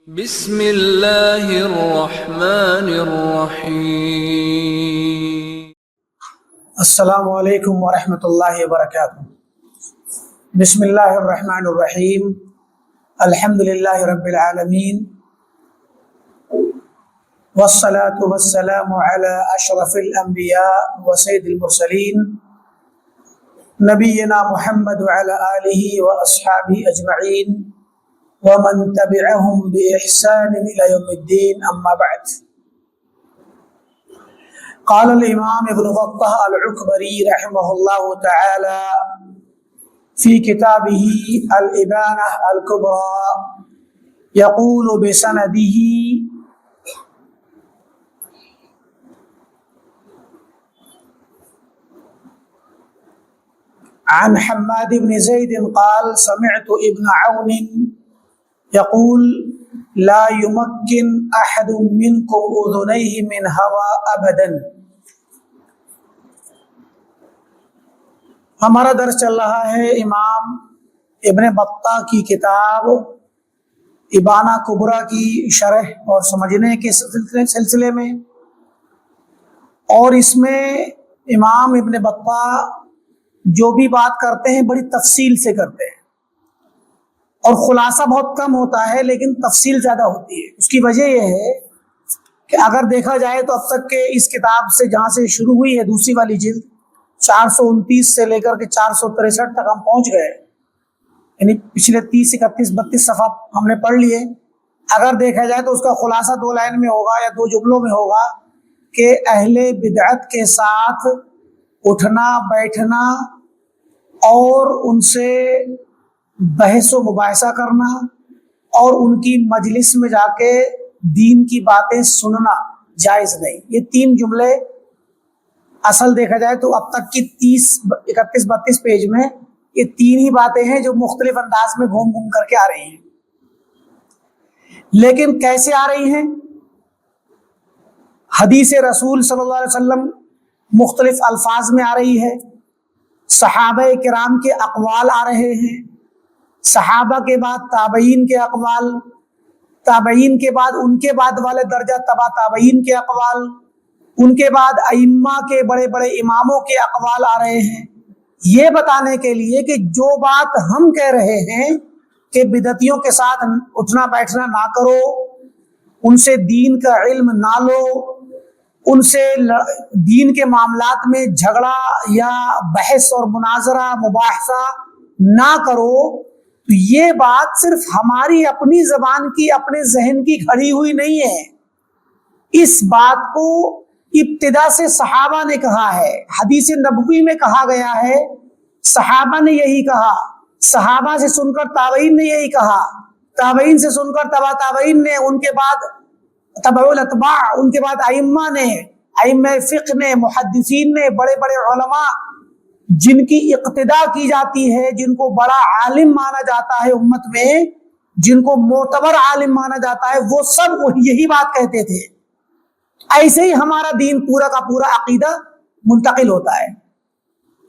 بسم اللہ الرحمن الرحیم۔ السلام علیکم ورحمۃ اللہ وبرکاتہ۔ بسم اللہ الرحمن الرحیم۔ الحمد للہ رب العالمین، والصلاة والسلام علی اشرف الانبیاء وسید المرسلین، نبینا محمد وعلی آلہ واصحابہ اجمعین ومن تبعهم بإحسان إلى يوم الدين، أما بعد۔ قال الإمام ابن بطة العكبري رحمه الله تعالى في كتابه الإبانة الكبرى، يقول بسنده عن حماد بن زيد قال سمعت ابن عون يقول لا يمكن احد منكم اذنيه من هوى ابدا۔ ہمارا درس چل رہا ہے امام ابن بطہ کی کتاب ابانہ کبریٰ کی شرح اور سمجھنے کے سلسلے میں، اور اس میں امام ابن بطہ جو بھی بات کرتے ہیں بڑی تفصیل سے کرتے ہیں، اور خلاصہ بہت کم ہوتا ہے لیکن تفصیل زیادہ ہوتی ہے۔ اس کی وجہ یہ ہے کہ اگر دیکھا جائے تو اب تک کے اس کتاب سے جہاں سے شروع ہوئی ہے دوسری والی جلد 429 سے لے کر کے 463 تک ہم پہنچ گئے، یعنی پچھلے 30 31 32 صفحہ ہم نے پڑھ لیے۔ اگر دیکھا جائے تو اس کا خلاصہ 2 لائن میں ہوگا یا 2 جملوں میں ہوگا کہ اہل بدعت کے ساتھ اٹھنا بیٹھنا اور ان سے بحث و مباحثہ کرنا اور ان کی مجلس میں جا کے دین کی باتیں سننا جائز نہیں۔ یہ 3 جملے اصل دیکھا جائے تو اب تک کی 30 31 32 پیج میں یہ 3 ہی باتیں ہیں جو مختلف انداز میں گھوم گھوم کر کے آ رہی ہیں، لیکن کیسے آ رہی ہیں؟ حدیث رسول صلی اللہ علیہ وسلم مختلف الفاظ میں آ رہی ہے، صحابہ کرام کے اقوال آ رہے ہیں، صحابہ کے بعد تابعین کے اقوال، تابعین کے بعد ان کے بعد والے درجہ تبع تابعین کے اقوال، ان کے بعد ائمہ کے بڑے بڑے اماموں کے اقوال آ رہے ہیں، یہ بتانے کے لیے کہ جو بات ہم کہہ رہے ہیں کہ بدعتیوں کے ساتھ اٹھنا بیٹھنا نہ کرو، ان سے دین کا علم نہ لو، ان سے دین کے معاملات میں جھگڑا یا بحث اور مناظرہ مباحثہ نہ کرو، تو یہ بات صرف ہماری اپنی زبان کی اپنے ذہن کی گھڑی ہوئی نہیں ہے۔ اس بات کو ابتدا سے صحابہ نے کہا ہے، حدیث نبوی میں کہا گیا ہے، صحابہ نے یہی کہا، صحابہ سے سن کر تابعین نے یہی کہا، تابعین سے سن کر تبع تابعین نے، ان کے بعد تبع الاتباع، ان کے بعد ائمہ نے، ائمہ فقہ نے، محدثین نے، بڑے بڑے علماء جن کی اقتداء کی جاتی ہے، جن کو بڑا عالم مانا جاتا ہے امت میں، جن کو معتبر عالم مانا جاتا ہے، وہ سب یہی بات کہتے تھے۔ ایسے ہی ہمارا دین پورا کا پورا عقیدہ منتقل ہوتا ہے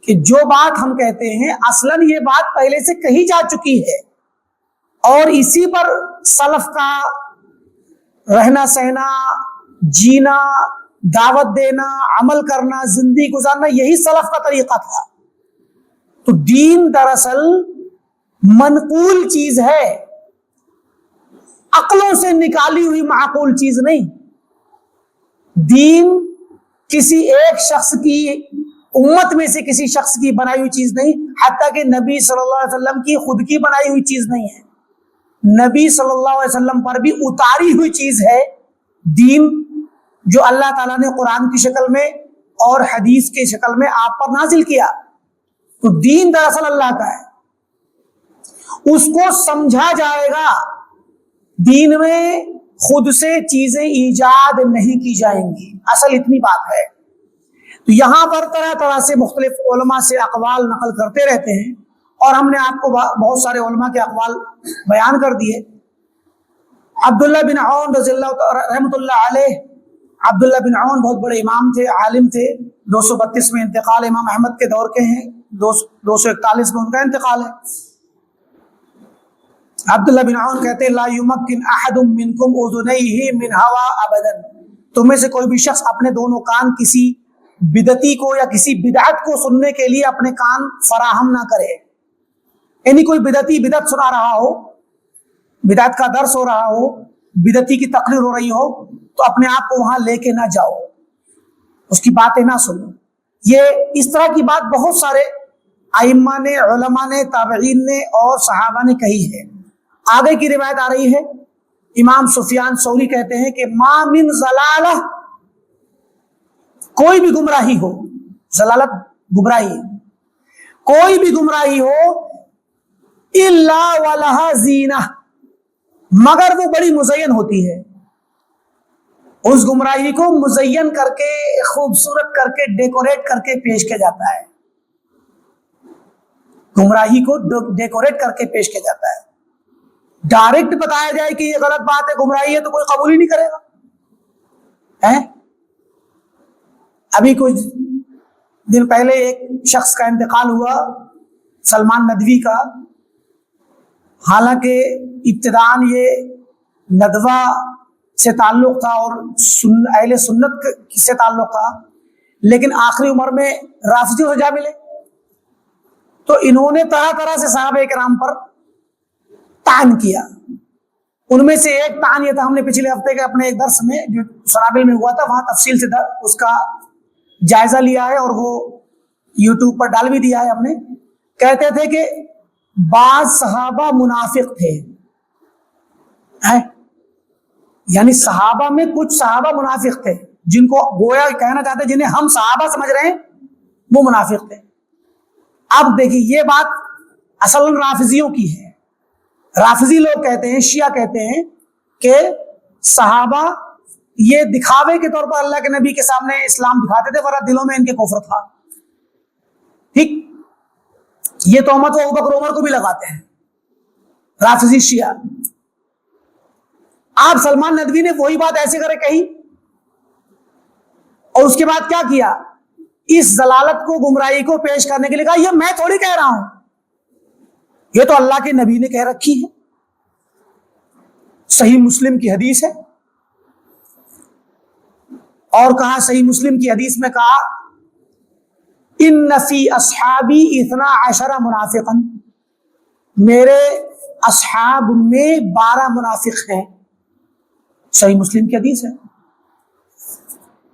کہ جو بات ہم کہتے ہیں اصلاً یہ بات پہلے سے کہی جا چکی ہے، اور اسی پر سلف کا رہنا سہنا، جینا، دعوت دینا، عمل کرنا، زندگی گزارنا، یہی سلف کا طریقہ تھا۔ تو دین دراصل منقول چیز ہے، عقلوں سے نکالی ہوئی معقول چیز نہیں۔ دین کسی ایک شخص کی، امت میں سے کسی شخص کی بنائی ہوئی چیز نہیں، حتیٰ کہ نبی صلی اللہ علیہ وسلم کی خود کی بنائی ہوئی چیز نہیں ہے، نبی صلی اللہ علیہ وسلم پر بھی اتاری ہوئی چیز ہے دین، جو اللہ تعالیٰ نے قرآن کی شکل میں اور حدیث کی شکل میں آپ پر نازل کیا۔ تو دین دراصل اللہ کا ہے، اس کو سمجھا جائے گا۔ دین میں خود سے چیزیں ایجاد نہیں کی جائیں گی، اصل اتنی بات ہے۔ تو یہاں پر طرح طرح سے مختلف علماء سے اقوال نقل کرتے رہتے ہیں، اور ہم نے آپ کو بہت سارے علماء کے اقوال بیان کر دیے۔ عبداللہ بن عون رضی اللہ رحمۃ اللہ علیہ، عبداللہ بن عون بہت بڑے امام تھے، عالم تھے، 232 میں انتقال امام احمد کے دور کے ہیں، 241 میں ان کا انتقال ہے۔ عبداللہ بن عون کہتے ہیں لا یمکن احد منکم اذنیہ من ہوا ابدا، تم میں سے کوئی بھی شخص اپنے دونوں کان کسی بدعتی کو یا کسی بدعت کو سننے کے لیے اپنے کان فراہم نہ کرے، یعنی کوئی بدعتی بدعت سنا رہا ہو، بدعت کا درس ہو رہا ہو، بدعتی کی تقریر ہو رہی ہو، تو اپنے آپ کو وہاں لے کے نہ جاؤ، اس کی باتیں نہ سنو۔ یہ اس طرح کی بات بہت سارے ائمہ نے، علماء نے، تابعین نے اور صحابہ نے کہی ہے۔ آگے کی روایت آ رہی ہے، امام سفیان ثوری کہتے ہیں کہ ما من ضلالہ، کوئی بھی گمراہی ہو، ضلالت گمراہی ہے، کوئی بھی گمراہی ہو، الا ولہا زینہ، مگر وہ بڑی مزین ہوتی ہے۔ اس گمراہی کو مزین کر کے، خوبصورت کر کے، ڈیکوریٹ کر کے پیش کیا جاتا ہے، گمراہی کو ڈیکوریٹ کر کے پیش کیا جاتا ہے۔ ڈائریکٹ بتایا جائے کہ یہ غلط بات ہے، گمراہی ہے، تو کوئی قبول ہی نہیں کرے گا۔ ابھی کچھ دن پہلے ایک شخص کا انتقال ہوا، سلمان ندوی کا، حالانکہ ابتداءً یہ ندوہ سے تعلق تھا اور اہل سنت سے تعلق تھا، لیکن آخری عمر میں رافضیوں سے جا ملے، تو انہوں نے طرح طرح سے صحابہ کرام پر طعن کیا۔ ان میں سے ایک طعن یہ تھا، ہم نے پچھلے ہفتے کے اپنے ایک درس میں جو سنابل میں ہوا تھا وہاں تفصیل سے اس کا جائزہ لیا ہے اور وہ یوٹیوب پر ڈال بھی دیا ہے ہم نے۔ کہتے تھے کہ بعض صحابہ منافق تھے، یعنی صحابہ میں کچھ صحابہ منافق تھے، جن کو گویا کہنا چاہتے جنہیں ہم صحابہ سمجھ رہے ہیں وہ منافق تھے۔ اب دیکھیے یہ بات اصل رافضیوں کی ہے۔ رافضی لوگ کہتے ہیں، شیعہ کہتے ہیں کہ صحابہ یہ دکھاوے کے طور پر اللہ کے نبی کے سامنے اسلام دکھاتے تھے، ورنہ دلوں میں ان کے کفر تھا۔ ٹھیک، یہ تہمت وہ ابوبکر عمر کو بھی لگاتے ہیں رافضی شیعہ۔ آپ سلمان ندوی نے وہی بات ایسے کرے کہی، اور اس کے بعد کیا کیا، اس ضلالت کو، گمراہی کو پیش کرنے کے لیے کہا یہ میں تھوڑی کہہ رہا ہوں، یہ تو اللہ کے نبی نے کہہ رکھی ہے، صحیح مسلم کی حدیث ہے۔ اور کہا صحیح مسلم کی حدیث میں کہا ان فی اصحابی 12 منافقا، میرے اصحاب میں 12 منافق ہیں، صحیح مسلم کی حدیث ہے۔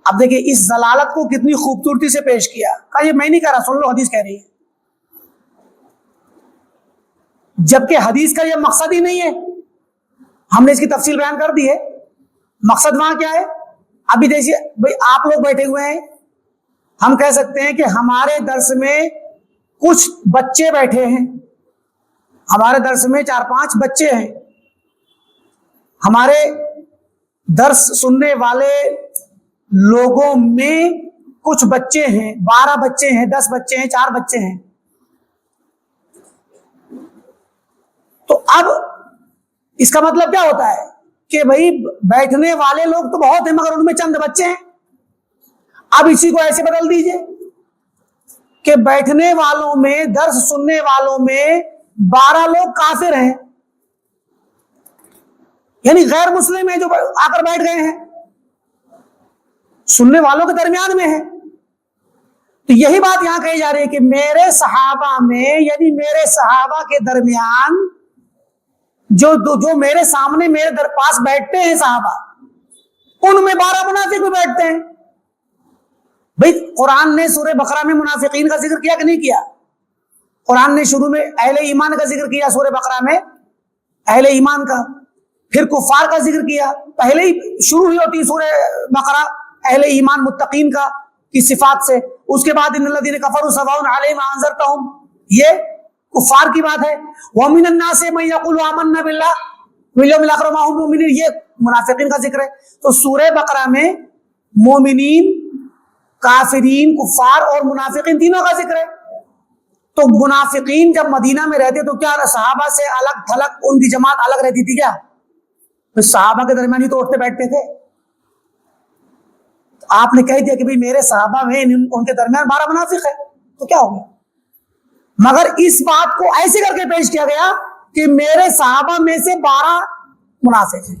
اب دیکھیں اس ضلالت کو کتنی خوبصورتی سے پیش کیا، کہا یہ میں نہیں کہہ رہا، سن لو حدیث کہہ رہی ہے، جبکہ حدیث کا یہ مقصد ہی نہیں ہے۔ ہم نے اس کی تفصیل بیان کر دی ہے، مقصد وہاں کیا ہے۔ ابھی دیکھیے بھائی آپ لوگ بیٹھے ہوئے ہیں، ہم کہہ سکتے ہیں کہ ہمارے درس میں کچھ بچے بیٹھے ہیں، ہمارے درس میں 4-5 بچے ہیں، ہمارے درس سننے والے لوگوں میں کچھ بچے ہیں، 12 بچے ہیں، 10 بچے ہیں، 4 بچے ہیں۔ تو اب اس کا مطلب کیا ہوتا ہے کہ بھائی بیٹھنے والے لوگ تو بہت ہیں مگر ان میں چند بچے ہیں۔ اب اسی کو ایسے بدل دیجئے کہ بیٹھنے والوں میں، درس سننے والوں میں 12 لوگ کافر ہیں، یعنی غیر مسلم ہیں جو آ کر بیٹھ گئے ہیں، سننے والوں کے درمیان میں ہیں۔ تو یہی بات یہاں کہی جا رہی ہے کہ میرے صحابہ میں، یعنی میرے صحابہ کے درمیان جو میرے سامنے میرے پاس بیٹھتے ہیں صحابہ، ان میں 12 منافق بھی بیٹھتے ہیں۔ بھئی قرآن نے سورہ بقرہ میں منافقین کا ذکر کیا کہ نہیں کیا؟ قرآن نے شروع میں اہل ایمان کا ذکر کیا، سورہ بقرہ میں اہل ایمان کا، پھر کفار کا ذکر کیا، پہلے ہی شروع ہی ہوتی سورہ بقرہ اہل ایمان متقین کا کی صفات سے، اس کے بعد ان الذین کفروا سواء علیہم انذرتہم، یہ کفار کی بات ہے۔ وَمِنَ النَّاسِ مَن يَقُولُ آمَنَّا بِاللَّهِ وَالْيَوْمِ الْآخِرِ وَمَا هُم بِمُؤْمِنِينَ، یہ منافقین کا ذکر ہے۔ تو سورہ بقرہ میں مومنین، کافرین، کفار اور منافقین تینوں کا ذکر ہے۔ تو منافقین جب مدینہ میں رہتے تو کیا صحابہ سے الگ تھلگ ان کی جماعت الگ رہتی تھی کیا؟ تو صحابہ کے درمیان ہی تو اٹھتے بیٹھتے تھے۔ آپ نے کہہ دیا کہ بھئی میرے صحابہ میں ان کے درمیان 12 منافق ہے، تو کیا ہو گیا؟ مگر اس بات کو ایسے کر کے پیش کیا گیا کہ میرے صحابہ میں سے 12 منافق ہیں.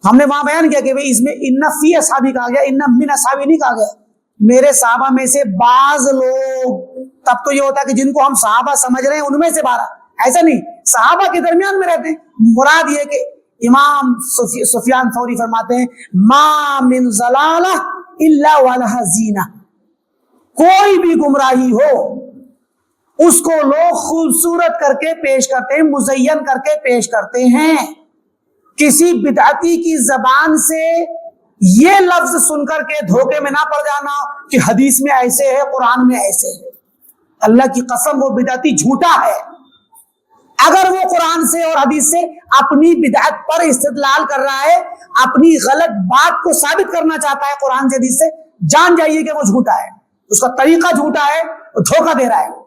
ہم نے وہاں بیان کیا کہ اس میں ان فی اصحابی کہا گیا, ان من اصحابی نہیں کہا گیا. میرے صحابہ میں سے بعض لوگ, تب تو یہ ہوتا ہے کہ جن کو ہم صحابہ سمجھ رہے ہیں ان میں سے 12, ایسا نہیں, صحابہ کے درمیان میں رہتے ہیں. مراد یہ کہ امام سفیان ثوری فرماتے ہیں ما من ضلالہ الا ولہا زینہ, کوئی بھی گمراہی ہو اس کو لوگ خوبصورت کر کے پیش کرتے ہیں, مزین کر کے پیش کرتے ہیں. کسی بدعتی کی زبان سے یہ لفظ سن کر کے دھوکے میں نہ پڑ جانا کہ حدیث میں ایسے ہے, قرآن میں ایسے ہے. اللہ کی قسم وہ بدعتی جھوٹا ہے. اگر وہ قرآن سے اور حدیث سے اپنی بدعت پر استدلال کر رہا ہے, اپنی غلط بات کو ثابت کرنا چاہتا ہے قرآن سے حدیث سے, جان جائیے کہ وہ جھوٹا ہے, اس کا طریقہ جھوٹا ہے, وہ دھوکہ دے رہا ہے.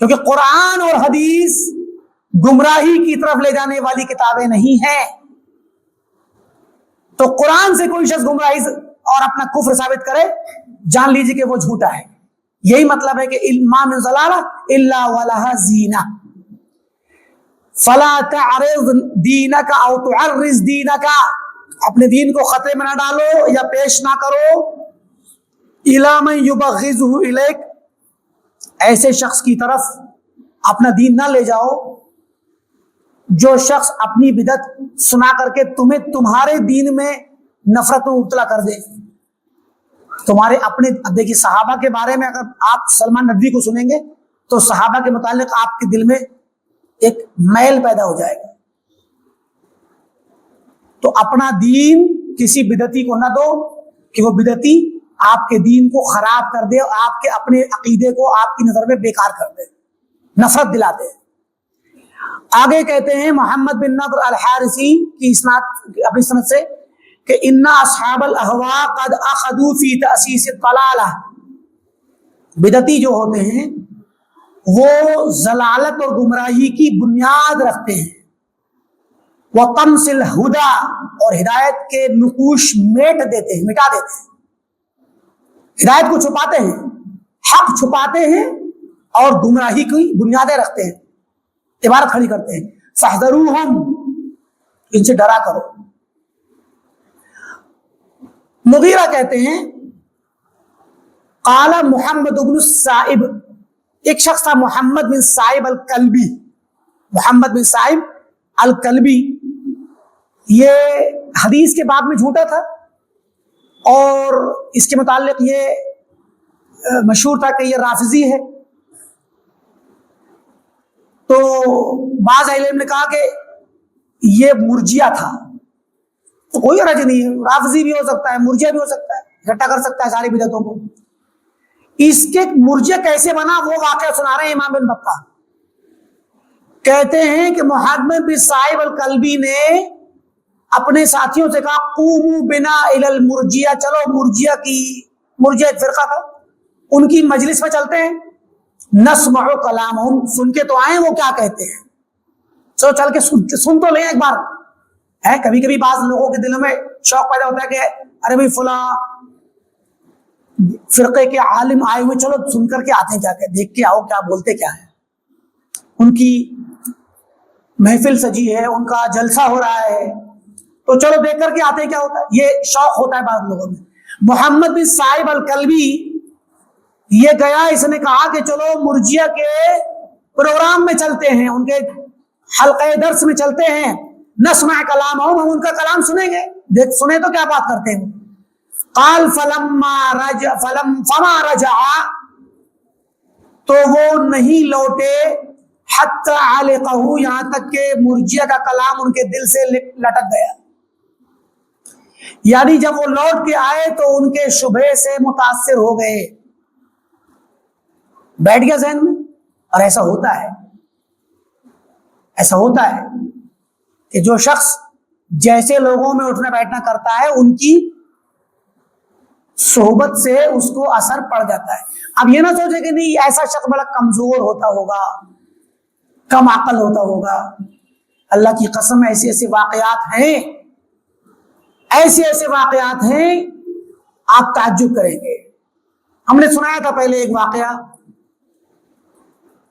کیونکہ قرآن اور حدیث گمراہی کی طرف لے جانے والی کتابیں نہیں ہیں. تو قرآن سے کوئی شخص گمراہی اور اپنا کفر ثابت کرے, جان لیجیے کہ وہ جھوٹا ہے. یہی مطلب ہے کہ ما من ضلالہ الا ولہا زینہ. فلا تعرض دینک او تعرض دینک, اپنے دین کو خطرے میں نہ ڈالو یا پیش نہ کرو. الی من یبغضہ الیک, ایسے شخص کی طرف اپنا دین نہ لے جاؤ جو شخص اپنی بدعت سنا کر کے تمہیں تمہارے دین میں نفرت میں مبتلا کر دے. تمہارے اپنے, دیکھیے صحابہ کے بارے میں اگر آپ سلمان ندوی کو سنیں گے تو صحابہ کے متعلق آپ کے دل میں ایک میل پیدا ہو جائے گا. تو اپنا دین کسی بدعتی کو نہ دو کہ وہ بدعتی آپ کے دین کو خراب کر دے اور آپ کے اپنے عقیدے کو آپ کی نظر میں بیکار کر دے, نفرت دلا دے. آگے کہتے ہیں محمد بن نضر الحارثی کی اسناد اپنی سند سے کہ ان اصحاب الاہواء قد اخذوا فی تأسیس الضلالہ, بدعتی جو ہوتے ہیں وہ ضلالت اور گمراہی کی بنیاد رکھتے ہیں. وطمس الہدی, اور ہدایت کے نقوش میٹ دیتے ہیں, مٹا دیتے ہیں, ہدایت کو چھپاتے ہیں, حق چھپاتے ہیں اور گمراہی کی بنیادیں رکھتے ہیں, عبارت کھڑی کرتے ہیں. فاحذروہم, ان سے ڈرا کرو. مغیرہ کہتے ہیں قال محمد بن السائب, ایک شخص تھا محمد بن سائب الکلبی, محمد بن سائب الکلبی, یہ حدیث کے باب میں جھوٹا تھا اور اس کے متعلق یہ مشہور تھا کہ یہ رافضی ہے. تو بعض اہل علم نے کہا کہ یہ مرجیہ تھا, تو کوئی حرج نہیں ہے, رافضی بھی ہو سکتا ہے, مرجیہ بھی ہو سکتا ہے, اکٹھا کر سکتا ہے ساری بدعتوں کو. اس کے مرجیہ کیسے بنا وہ واقعہ سنا رہے ہیں امام بن بطہ. کہتے ہیں کہ محمد بن سائب الکلبی نے اپنے ساتھیوں سے کہا قوموا بنا الی المرجیہ, چلو مرجیہ ایک فرقہ تھا, ان کی مجلس میں چلتے ہیں. نسمع کلامہم, سن کے تو آئیں وہ کیا کہتے ہیں, چلو چل کے سن تو لیں ایک بار. ہے کبھی کبھی بعض لوگوں کے دلوں میں شوق پیدا ہوتا ہے کہ ارے بھائی فلاں فرقے کے عالم آئے ہوئے, چلو سن کر کے آتے ہیں, جا کے دیکھ کے آؤ کیا بولتے کیا ہے. ان کی محفل سجی ہے, ان کا جلسہ ہو رہا ہے, تو چلو دیکھ کر کے آتے ہیں کیا ہوتا ہے. یہ شوق ہوتا ہے بعض لوگوں میں. محمد بن سائب الکلبی یہ گیا, اس نے کہا کہ چلو مرجیہ کے پروگرام میں چلتے ہیں, ان کے حلقہ درس میں چلتے ہیں. نسمع کلامہم, ہم ان کا کلام سنیں گے, دیکھ سنیں تو کیا بات کرتے ہیں. قال فما رجع, تو وہ نہیں لوٹے, حتی علقہ, یہاں تک کہ مرجیہ کا کلام ان کے دل سے لٹک گیا. یعنی جب وہ لوٹ کے آئے تو ان کے شبہ سے متاثر ہو گئے, بیٹھ گیا ذہن میں. اور ایسا ہوتا ہے, ایسا ہوتا ہے کہ جو شخص جیسے لوگوں میں اٹھنا بیٹھنا کرتا ہے ان کی صحبت سے اس کو اثر پڑ جاتا ہے. اب یہ نہ سوچے کہ نہیں ایسا شخص بڑا کمزور ہوتا ہوگا, کم عقل ہوتا ہوگا. اللہ کی قسم ایسے ایسے واقعات ہیں, ایسے ایسے واقعات ہیں آپ تعجب کریں گے. ہم نے سنایا تھا پہلے ایک واقعہ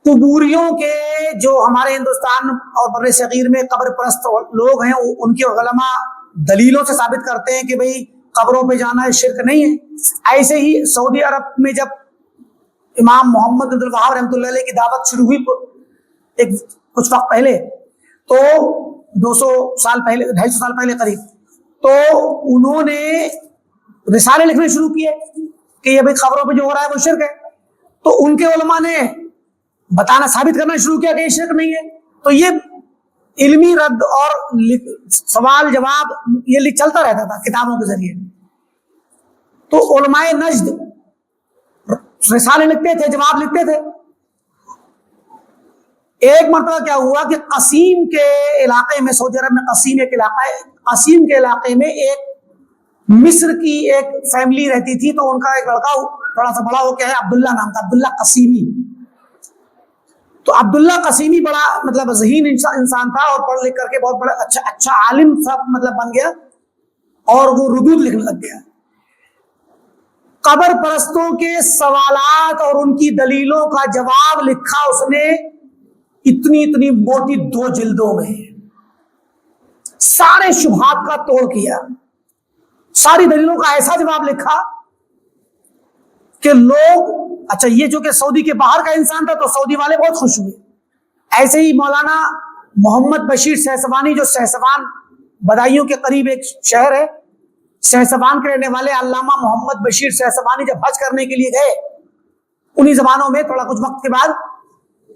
قبوریوں کے جو ہمارے ہندوستان اور بر صغیر میں قبر پرست لوگ ہیں ان کے علماء دلیلوں سے ثابت کرتے ہیں کہ بھئی قبروں پہ جانا ہے شرک نہیں ہے. ایسے ہی سعودی عرب میں جب امام محمد بن الوہاب رحمۃ اللہ علیہ کی دعوت شروع ہوئی ایک کچھ وقت پہلے، تو 200 سال پہلے 250 سال پہلے قریب، تو انہوں نے رسالے لکھنے شروع کیے کہ یہ بھئی قبروں پہ جو ہو رہا ہے وہ شرک ہے. تو ان کے علماء نے بتانا ثابت کرنا شروع کیا کہ یہ شرک نہیں ہے. تو یہ علمی رد اور سوال جواب یہ چلتا رہتا تھا کتابوں کے ذریعے. تو علماء نجد رسالے لکھتے تھے، جواب لکھتے تھے. ایک مرتبہ کیا ہوا کہ قصیم کے علاقے میں، سعودی عرب میں قصیم ایک علاقہ ہے، قصیم کے علاقے میں ایک مصر کی ایک فیملی رہتی تھی. تو ان کا ایک لڑکا تھوڑا سا بڑا ہو کے ہے، عبداللہ نام تھا، عبداللہ قصیمی. تو عبداللہ قصیمی بڑا مطلب ذہین انسان تھا اور پڑھ لکھ کر کے بہت بڑا اچھا عالم سا مطلب بن گیا اور وہ ردود لکھنے لگ گیا. قبر پرستوں کے سوالات اور ان کی دلیلوں کا جواب لکھا اس نے اتنی موٹی 2 جلدوں میں. سارے شبہات کا توڑ کیا، ساری دلیلوں کا ایسا جواب لکھا کہ لوگ، اچھا یہ جو کہ سعودی کے باہر کا انسان تھا تو سعودی والے بہت خوش ہوئے. ایسے ہی مولانا محمد بشیر سہسوانی، جو سہسوان بدایوں کے قریب ایک شہر ہے، سہسوان کے رہنے والے علامہ محمد بشیر سہسوانی جب حج کرنے کے لیے گئے انہی زمانوں میں تھوڑا کچھ وقت کے بعد،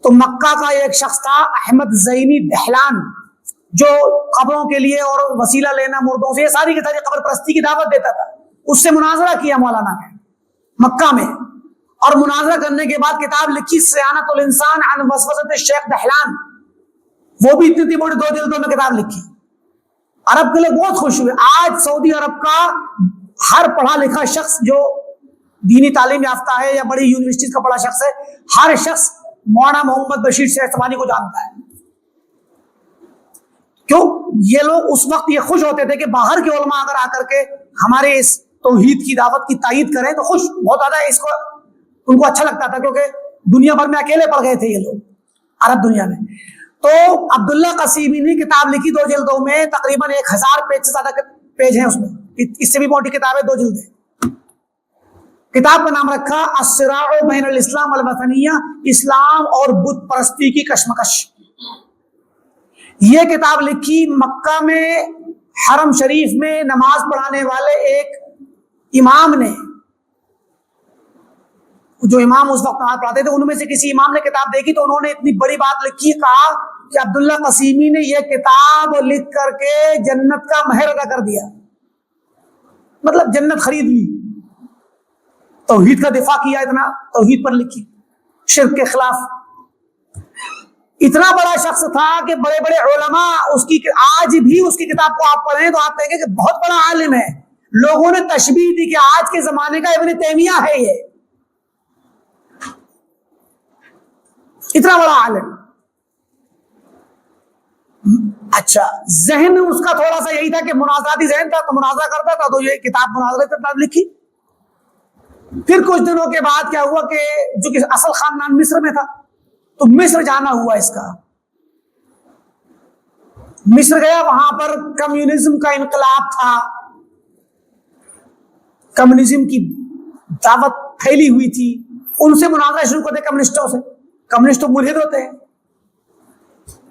تو مکہ کا ایک شخص تھا احمد زینی دہلان، جو قبروں کے لیے اور وسیلہ لینا مردوں سے، یہ ساری کی ساری قبر پرستی کی دعوت دیتا تھا. اس سے مناظرہ کیا مولانا نے مکہ میں، اور مناظرہ کرنے کے بعد کتاب لکھی صیانت الانسان عن وسوسۃ الشیخ دہلان. وہ بھی اتنی بڑی 2 جلدوں میں کتاب لکھی. عرب کے لوگ بہت خوش ہوئے. آج سعودی عرب کا ہر پڑھا لکھا شخص جو دینی تعلیم یافتہ ہے یا بڑی یونیورسٹیز کا بڑا شخص ہے، ہر شخص مولانا محمد بشیر سہسوانی کو جانتا ہے. کیوں؟ یہ لوگ اس وقت یہ خوش ہوتے تھے کہ باہر کے علماء اگر آ کر کے ہمارے اس توحید کی دعوت کی تائید کریں تو خوش بہت زیادہ اس کو ان کو اچھا لگتا تھا، کیونکہ دنیا بھر میں اکیلے پڑ گئے تھے یہ لوگ عرب دنیا میں. تو عبداللہ قصیمی نے کتاب لکھی 2 جلدوں میں، تقریباً 1000 پیج سے زیادہ پیج ہیں اس میں، اس سے بھی موٹی کتاب ہے، 2 جلدیں. کتاب کا نام رکھا الصراع بین الاسلام والوطنیہ، اسلام اور بت پرستی کی کشمکش. یہ کتاب لکھی مکہ میں حرم شریف میں نماز پڑھانے والے ایک امام نے. جو امام اس وقت نماز پڑھاتے تھے ان میں سے کسی امام نے کتاب دیکھی تو انہوں نے اتنی بڑی بات لکھی، کہا کہ عبداللہ قصیمی نے یہ کتاب لکھ کر کے جنت کا مہر ادا کر دیا، مطلب جنت خرید لی. توحید کا دفاع کیا، اتنا توحید پر لکھی، شرک کے خلاف. اتنا بڑا شخص تھا کہ بڑے بڑے علماء اس کی، آج بھی اس کی کتاب کو آپ پڑھیں تو آپ کہیں گے کہ بہت بڑا عالم ہے. لوگوں نے تشبیہ دی کہ آج کے زمانے کا ابن تیمیہ ہے یہ، اتنا بڑا عالم. اچھا ذہن اس کا تھوڑا سا یہی تھا کہ مناظراتی ذہن تھا، تو مناظرہ کرتا تھا، تو یہ کتاب مناظرہ کتاب لکھی. پھر کچھ دنوں کے بعد کیا ہوا کہ جو کہ اصل خاندان مصر میں تھا، تو مصر جانا ہوا اس کا. مصر گیا، وہاں پر کمیونزم کا انقلاب تھا، کمیونزم کی دعوت پھیلی ہوئی تھی. ان سے مناظرہ شروع کرتے کمیونسٹوں سے. کمیونسٹ تو ملحد ہوتے ہیں،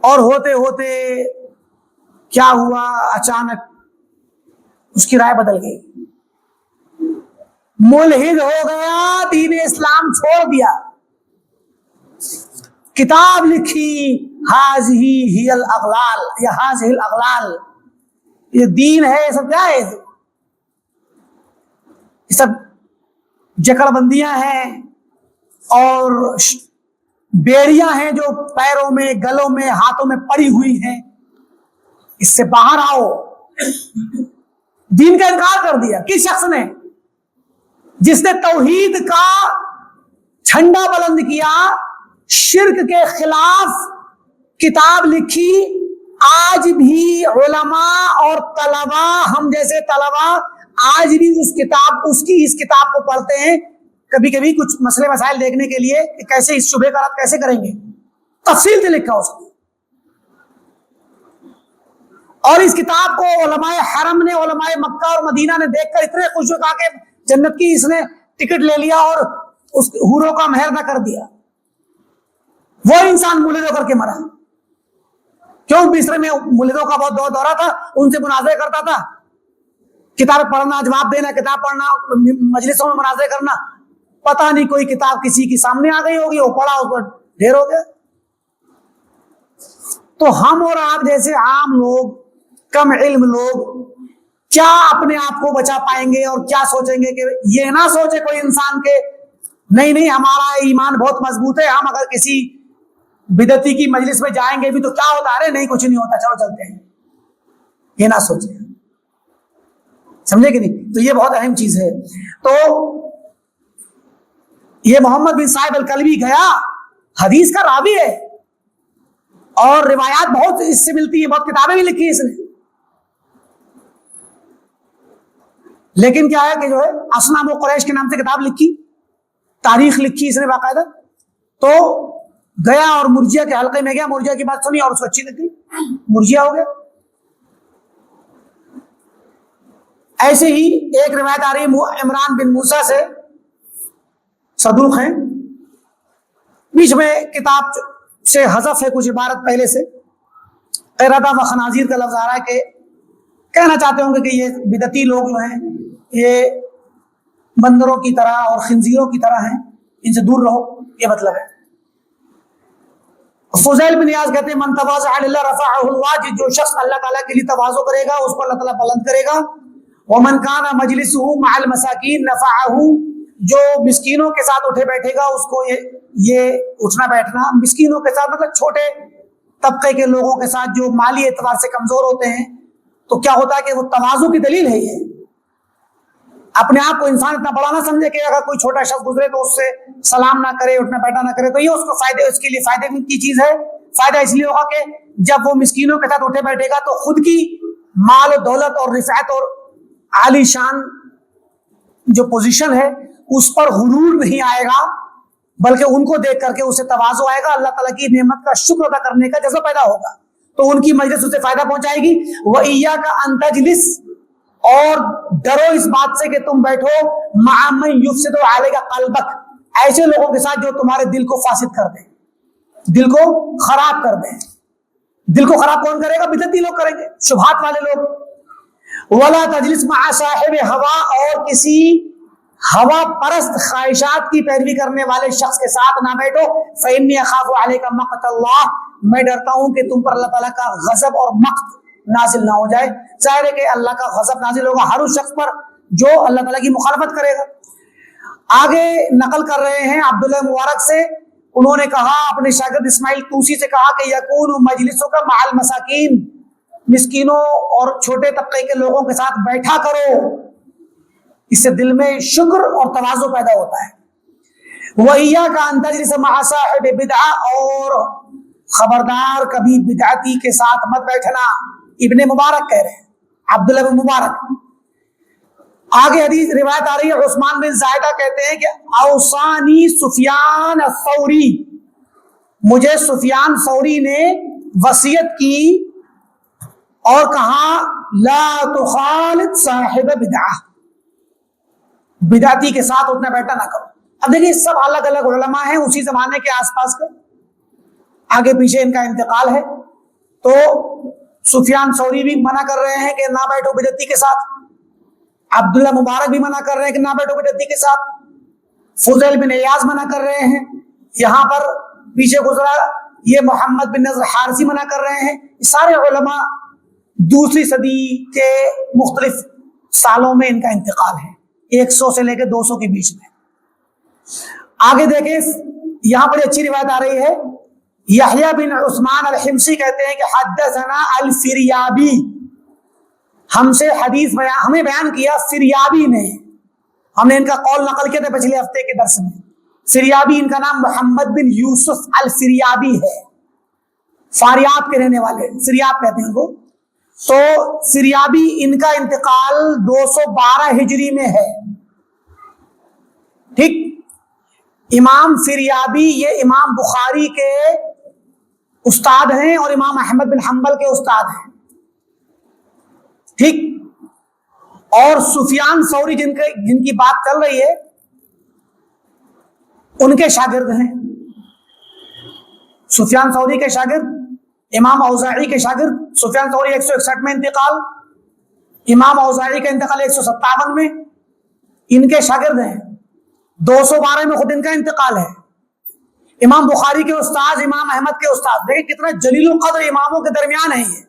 اور ہوتے ہوتے کیا ہوا، اچانک اس کی رائے بدل گئی، ملحد ہو گیا، دین اسلام چھوڑ دیا. کتاب لکھی ہاذہ ہی الاغلال، یا ہاذہ الاغلال، یہ دین ہے، یہ سب کیا ہے، یہ سب جکڑ بندیاں ہیں اور بیڑیاں ہیں جو پیروں میں، گلوں میں، ہاتھوں میں پڑی ہوئی ہیں، اس سے باہر آؤ. دین کا انکار کر دیا. کس شخص نے؟ جس نے توحید کا جھنڈا بلند کیا، شرک کے خلاف کتاب لکھی. آج بھی علماء اور طلباء، ہم جیسے طلباء آج بھی اس کتاب کو پڑھتے ہیں. کبھی کبھی کچھ مسئلے مسائل دیکھنے کے لیے کہ کیسے اس شبہ کا رد کیسے کریں گے، تفصیل سے لکھا اس نے. اور اس کتاب کو علماء حرم نے، علماء مکہ اور مدینہ نے دیکھ کر اتنے خوش ہو کہا کہ جنت کی اس نے ٹکٹ لے لیا اور اس حوروں کا مہر نہ کر دیا. وہ انسان مولد ہو کر کے مرا. کیوں؟ مصر میں مولدوں کا بہت دورہ تھا، ان سے مناظرے کرتا تھا، کتاب پڑھنا، جواب دینا، کتاب پڑھنا، مجلسوں میں مناظرے کرنا. پتہ نہیں کوئی کتاب کسی کی سامنے آ گئی ہوگی، وہ پڑھا، اس پر ڈھیر ہو گیا. تو ہم اور آپ جیسے عام لوگ، کم علم لوگ کیا اپنے آپ کو بچا پائیں گے اور کیا سوچیں گے کہ یہ نہ سوچے کوئی انسان کے نہیں ہمارا ایمان بہت مضبوط ہے، ہم اگر کسی بدعتی کی مجلس میں جائیں گے بھی تو کیا ہوتا ہے، نہیں کچھ نہیں ہوتا، چلو چلتے ہیں، یہ نہ سوچے. سمجھے کہ نہیں؟ تو یہ بہت اہم چیز ہے. تو یہ محمد بن صاحب الکلبی گیا، حدیث کا راوی ہے اور روایات بہت اس سے ملتی ہیں، بہت کتابیں بھی لکھی اس نے. لیکن کیا ہے کہ جو ہے اصنام و قریش کے نام سے کتاب لکھی، تاریخ لکھی اس نے باقاعدہ. تو گیا اور مرجیہ کے حلقے میں گیا، مرجیہ کی بات سنی اور اس کو اچھی لگی، مرجیہ ہو گیا. ایسے ہی ایک روایت آ رہی ہے عمران بن موسیٰ سے، صدوق ہیں، بیچ میں کتاب سے حذف ہے کچھ عبارت پہلے سے، قردہ و خنازیر کا لفظ آ رہا ہے کہ کہنا چاہتے ہوں گے کہ یہ بدعتی لوگ جو ہیں یہ بندروں کی طرح اور خنزیروں کی طرح ہیں، ان سے دور رہو، یہ مطلب ہے. فضیل بن عیاض کہتے ہیں من تواضع للہ رفعہ اللہ، جو شخص اللہ تعالیٰ کے لیے تواضع کرے گا اس کو اللہ تعالیٰ بلند کرے گا. ومن کان مجلسہ مع المساکین نفعہ، جو مسکینوں کے ساتھ اٹھے بیٹھے گا اس کو یہ اٹھنا بیٹھنا مسکینوں کے ساتھ مطلب چھوٹے طبقے کے لوگوں کے ساتھ جو مالی اعتبار سے کمزور ہوتے ہیں، تو کیا ہوتا ہے کہ وہ تواضع کی دلیل ہے. یہ اپنے آپ کو انسان اتنا بڑا نہ سمجھے کہ اگر کوئی چھوٹا شخص گزرے تو اس سے سلام نہ کرے، اٹھنا بیٹھنا نہ کرے، تو یہ اس کو فائدے، اس کے لیے فائدے کی چیز ہے. فائدہ اس لیے ہوگا کہ جب وہ مسکینوں کے ساتھ اٹھے بیٹھے گا تو خود کی مال و دولت اور رفعت اور عالی شان جو پوزیشن ہے اس پر غرور نہیں آئے گا، بلکہ ان کو دیکھ کر کے اسے تواضع آئے گا، اللہ تعالیٰ کی نعمت کا شکر ادا کرنے کا جذبہ پیدا ہوگا، تو ان کی مجلس اسے فائدہ پہنچائے گی. وَإِيَّاكَ أَن تَجْلِسَ، اور ڈرو اس بات سے کہ تم بیٹھو مع من یفسد علیک قلبک، ایسے لوگوں کے ساتھ جو تمہارے دل کو فاسد کر دیں، دل کو خراب کر دیں. دل کو خراب کون کرے گا؟ بدعتی لوگ کریں گے، شبہات والے لوگ. ولا تجلس مع صاحب ہوا، اور کسی ہوا پرست خواہشات کی پیروی کرنے والے شخص کے ساتھ نہ بیٹھو. فإنی اخاف علیک مقت اللہ، میں ڈرتا ہوں کہ تم پر اللہ تعالیٰ کا غضب اور مقت نازل نہ ہو جائے. ظاہر ہے کہ اللہ کا غضب نازل ہوگا ہر اس شخص پر جو اللہ تعالیٰ کی مخالفت کرے گا. آگے نقل کر رہے ہیں عبداللہ مبارک سے، انہوں نے کہا اپنے شاگرد اسماعیل طوسی سے کہا کہ یکون مجلسک مع المساکین، مسکینوں اور چھوٹے طبقے کے لوگوں کے ساتھ بیٹھا کرو، اس سے دل میں شکر اور تواضع پیدا ہوتا ہے. وَإِيَّاكَ أَن تَجْلِسَ مَعَ صَاحِبِ بِدْعَةٍ، اور خبردار کبھی بدعتی کے ساتھ مت بیٹھنا. ابن مبارک کہہ رہے ہیں، عبداللہ بن مبارک. آگے حدیث روایت آ رہی ہے، عثمان بن زائدہ کہتے ہیں کہ اوصانی سفیان الثوری، مجھے سفیان ثوری نے وصیت کی اور کہا لا تخالط صاحب بدعہ، بدعتی کے ساتھ اٹھنا بیٹھنا نہ کرو. اب دیکھیے سب الگ الگ علماء ہیں اسی زمانے کے آس پاس کے، آگے پیچھے ان کا انتقال ہے، تو سفیان ثوری بھی منع کر رہے ہیں کہ نہ بیٹھو بدعتی کے ساتھ، عبداللہ مبارک بھی منع کر رہے ہیں کہ نہ بیٹھو بدعتی کے ساتھ، فضیل بن عیاض منع کر رہے ہیں، یہاں پر پیچھے گزرا یہ محمد بن نضر حارثی منع کر رہے ہیں. سارے علماء دوسری صدی کے مختلف سالوں میں ان کا انتقال ہے، 100 سے لے کے 200 کے بیچ میں. آگے دیکھیں یہاں بڑی اچھی روایت آ رہی ہے، یحییٰ بن عثمان الحمصی کہتے ہیں کہ حدثنا الفریابی، ہم سے حدیث ہمیں بیان کیا فریابی نے، ہم نے ان کا قول نقل کیا تھا پچھلے ہفتے کے درس میں. فریابی ان کا نام محمد بن یوسف الفریابی ہے، فاریاب کے رہنے والے، فریاب کہتے ہیں ان کو. تو فریابی ان کا انتقال 212 ہجری میں ہے، ٹھیک، امام فریابی یہ امام بخاری کے استاد ہیں اور امام احمد بن حنبل کے استاد ہیں، ٹھیک. اور سفیان ثوری جن کی بات چل رہی ہے ان کے شاگرد ہیں. سفیان ثوری کے شاگرد، امام اوزاعی کے شاگرد. سفیان ثوری 161 میں انتقال، امام اوزاعی کا انتقال 157 میں، ان کے شاگرد ہیں. 212 میں خود ان کا انتقال ہے. امام بخاری کے استاد، امام احمد کے استاد. دیکھیں کتنا جلیل القدر اماموں کے درمیان ہے یہ،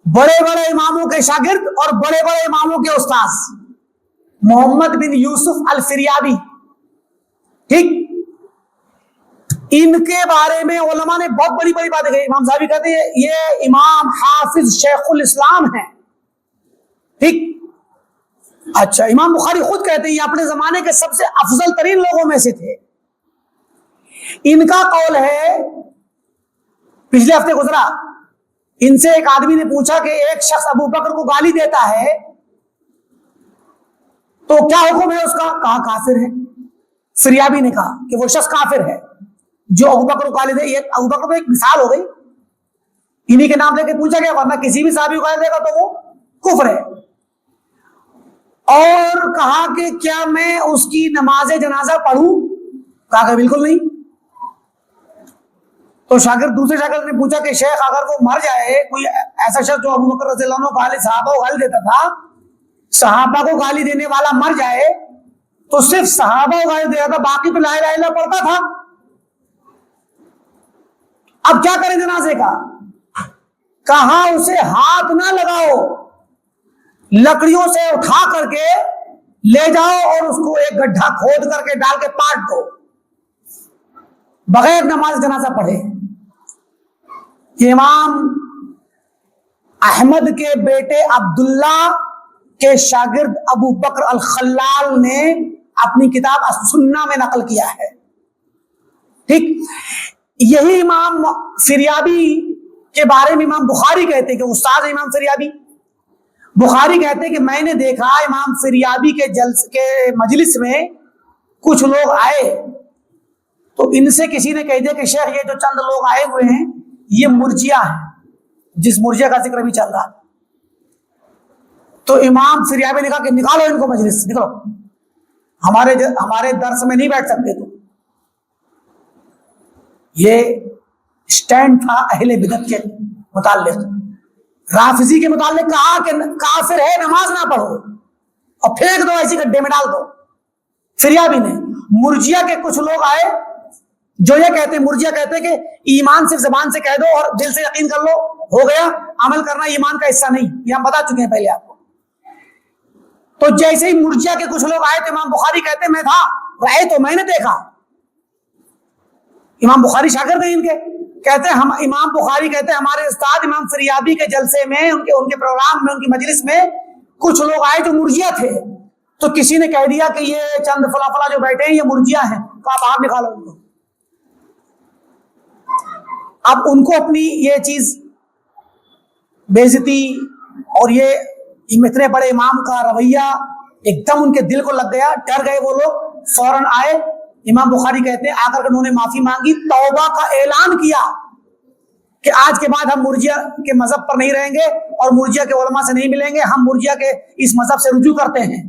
بڑے بڑے اماموں کے شاگرد اور بڑے بڑے اماموں کے استاد. محمد بن یوسف الفریابی، ٹھیک. ان کے بارے میں علماء نے بہت بڑی بڑی باتیں کہی. امام صاحبی کہتے ہیں یہ امام حافظ شیخ الاسلام ہیں، ٹھیک. اچھا، امام بخاری خود کہتے ہیں یہ اپنے زمانے کے سب سے افضل ترین لوگوں میں سے تھے. ان کا قول ہے، پچھلے ہفتے گزرا، ان سے ایک آدمی نے پوچھا کہ ایک شخص ابو بکر کو گالی دیتا ہے تو کیا حکم ہے اس کا؟ کہا کافر ہے. فریابی نے کہا کہ وہ شخص کافر ہے جو ابو بکر کو گالی دے. یہ ابو بکر کو ایک مثال ہو گئی، انہی کے نام لے کے پوچھا گیا، ورنہ کسی بھی صحابی کو گالی دے گا تو وہ کفر ہے. اور کہا کہ کیا میں اس کی نماز جنازہ پڑھوں؟ کہا کہ بالکل نہیں. تو دوسرے شاگرد نے پوچھا کہ شیخ اگر وہ مر جائے، کوئی ایسا شخص جو ابو بکر رضی اللہ عنہ گالی صحابہ کو گالی دیتا تھا، صحابہ کو گالی دینے والا مر جائے تو صرف صحابہ کو گالی دیتا تھا، باقی تو لا الہ الا اللہ پڑھتا تھا. اب کیا کریں جنازے کا؟ کہا اسے ہاتھ نہ لگاؤ، لکڑیوں سے اٹھا کر کے لے جاؤ اور اس کو ایک گڈھا کھود کر کے ڈال کے پاٹ دو، بغیر نماز جنازہ پڑھے. امام احمد کے بیٹے عبداللہ کے شاگرد ابو بکر الخلال نے اپنی کتاب السنہ میں نقل کیا ہے، ٹھیک. یہی امام فریابی کے بارے میں امام بخاری کہتے ہیں کہ استاد امام فریابی. بخاری کہتے ہیں کہ میں نے دیکھا امام فریابی کے مجلس میں کچھ لوگ آئے تو ان سے کسی نے کہہ دیا کہ شیخ یہ جو چند لوگ آئے ہوئے ہیں یہ مرجیہ ہیں، جس مرجیہ کا ذکر بھی چل رہا. تو امام فریابی نے کہا کہ نکالو ان کو مجلس، نکلو، ہمارے درس میں نہیں بیٹھ سکتے. تو یہ سٹینڈ تھا اہل بدعت کے متعلق. رافضی کے متعلق کہا کہ کافر ہے، نماز نہ پڑھو اور پھینک دو، ایسی گڈھے میں ڈال دو. فریابی نے. مرجیہ کے کچھ لوگ آئے جو یہ کہتے ہیں، مرجیہ کہتے ہیں کہ ایمان صرف زبان سے کہہ دو اور دل سے یقین کر لو، ہو گیا، عمل کرنا ایمان کا حصہ نہیں. یہ ہم بتا چکے ہیں پہلے آپ کو. تو جیسے ہی مرجیہ کے کچھ لوگ آئے تو امام بخاری کہتے ہیں میں تھا، رائے تو میں نے دیکھا. امام بخاری شاگرد ہیں ان کے. کہتے ہیں امام بخاری کہتے ہیں ہمارے استاد امام فریابی کے جلسے میں، ان کے پروگرام میں، ان کی مجلس میں کچھ لوگ آئے جو مرجیہ تھے. تو کسی نے کہہ دیا کہ یہ چند فلاں جو بیٹھے ہیں یہ مرجیہ ہیں، تو آپ باہر نکالو ان کو. اب ان کو اپنی یہ چیز بے عزتی اور یہ اتنے بڑے امام کا رویہ ایک دم ان کے دل کو لگ گیا، ڈر گئے وہ لوگ. فوراً آئے. امام بخاری کہتے ہیں آ کر انہوں نے معافی مانگی، توبہ کا اعلان کیا کہ آج کے بعد ہم مرجیہ کے مذہب پر نہیں رہیں گے اور مرجیہ کے علماء سے نہیں ملیں گے، ہم مرجیہ کے اس مذہب سے رجوع کرتے ہیں.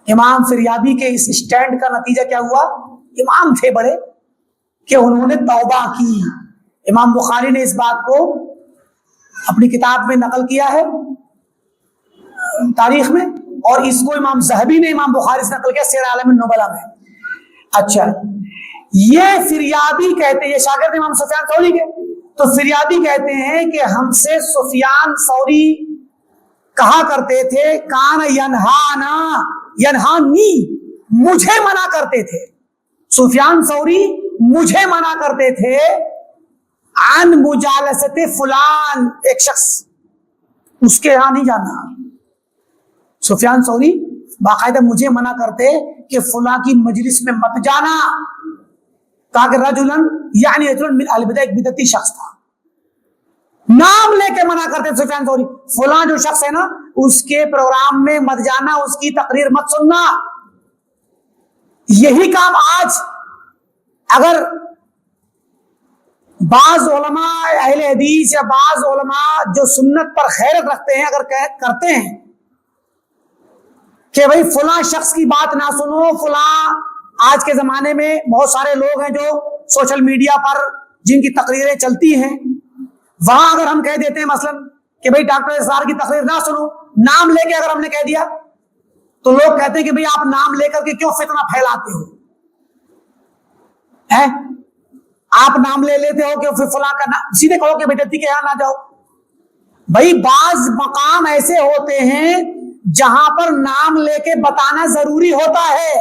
امام فریابی کے اس سٹینڈ کا نتیجہ کیا ہوا؟ امام تھے بڑے کہ انہوں نے توبہ کی. امام بخاری نے اس بات کو اپنی کتاب میں نقل کیا ہے تاریخ میں، اور اس کو امام ذہبی نے امام بخاری سے نقل کیا سیر عالم النبلا میں. اچھا، یہ فریابی کہتے ہیں، یہ شاگرد امام سفیان ثوری کے. تو فریابی کہتے ہیں کہ ہم سے سفیان ثوری کہا کرتے تھے کان ینہانی، مجھے منع کرتے تھے. سفیان ثوری مجھے منع کرتے تھے عن مجالست فلان، ایک شخص اس کے یہاں نہیں جانا. سفیان ثوری باقاعدہ مجھے منع کرتے کہ فلاں کی مجلس میں مت جانا. کہا کہ رجلن یعنی رجلن من اہل بدع، ایک بدعتی شخص تھا. نام لے کے منع کرتے سفیان ثوری، فلاں جو شخص ہے نا اس کے پروگرام میں مت جانا، اس کی تقریر مت سننا. یہی کام آج اگر بعض علماء اہل حدیث یا بعض علماء جو سنت پر خیرت رکھتے ہیں اگر کرتے ہیں کہ بھئی فلاں شخص کی بات نہ سنو، فلاں، آج کے زمانے میں بہت سارے لوگ ہیں جو سوشل میڈیا پر جن کی تقریریں چلتی ہیں، وہاں اگر ہم کہہ دیتے ہیں مثلا کہ بھئی ڈاکٹر اسرار کی تقریر نہ سنو، نام لے کے اگر ہم نے کہہ دیا تو لوگ کہتے ہیں کہ بھئی آپ نام لے کر کے کیوں فتنہ پھیلاتے ہو؟ آپ نام لے لیتے ہو کہ پھر فلاں کا نام، سیدھے کہو کہ بدعتی کے یہاں نہ جاؤ۔ بھئی بعض مقام ایسے ہوتے ہیں جہاں پر نام لے کے بتانا ضروری ہوتا ہے۔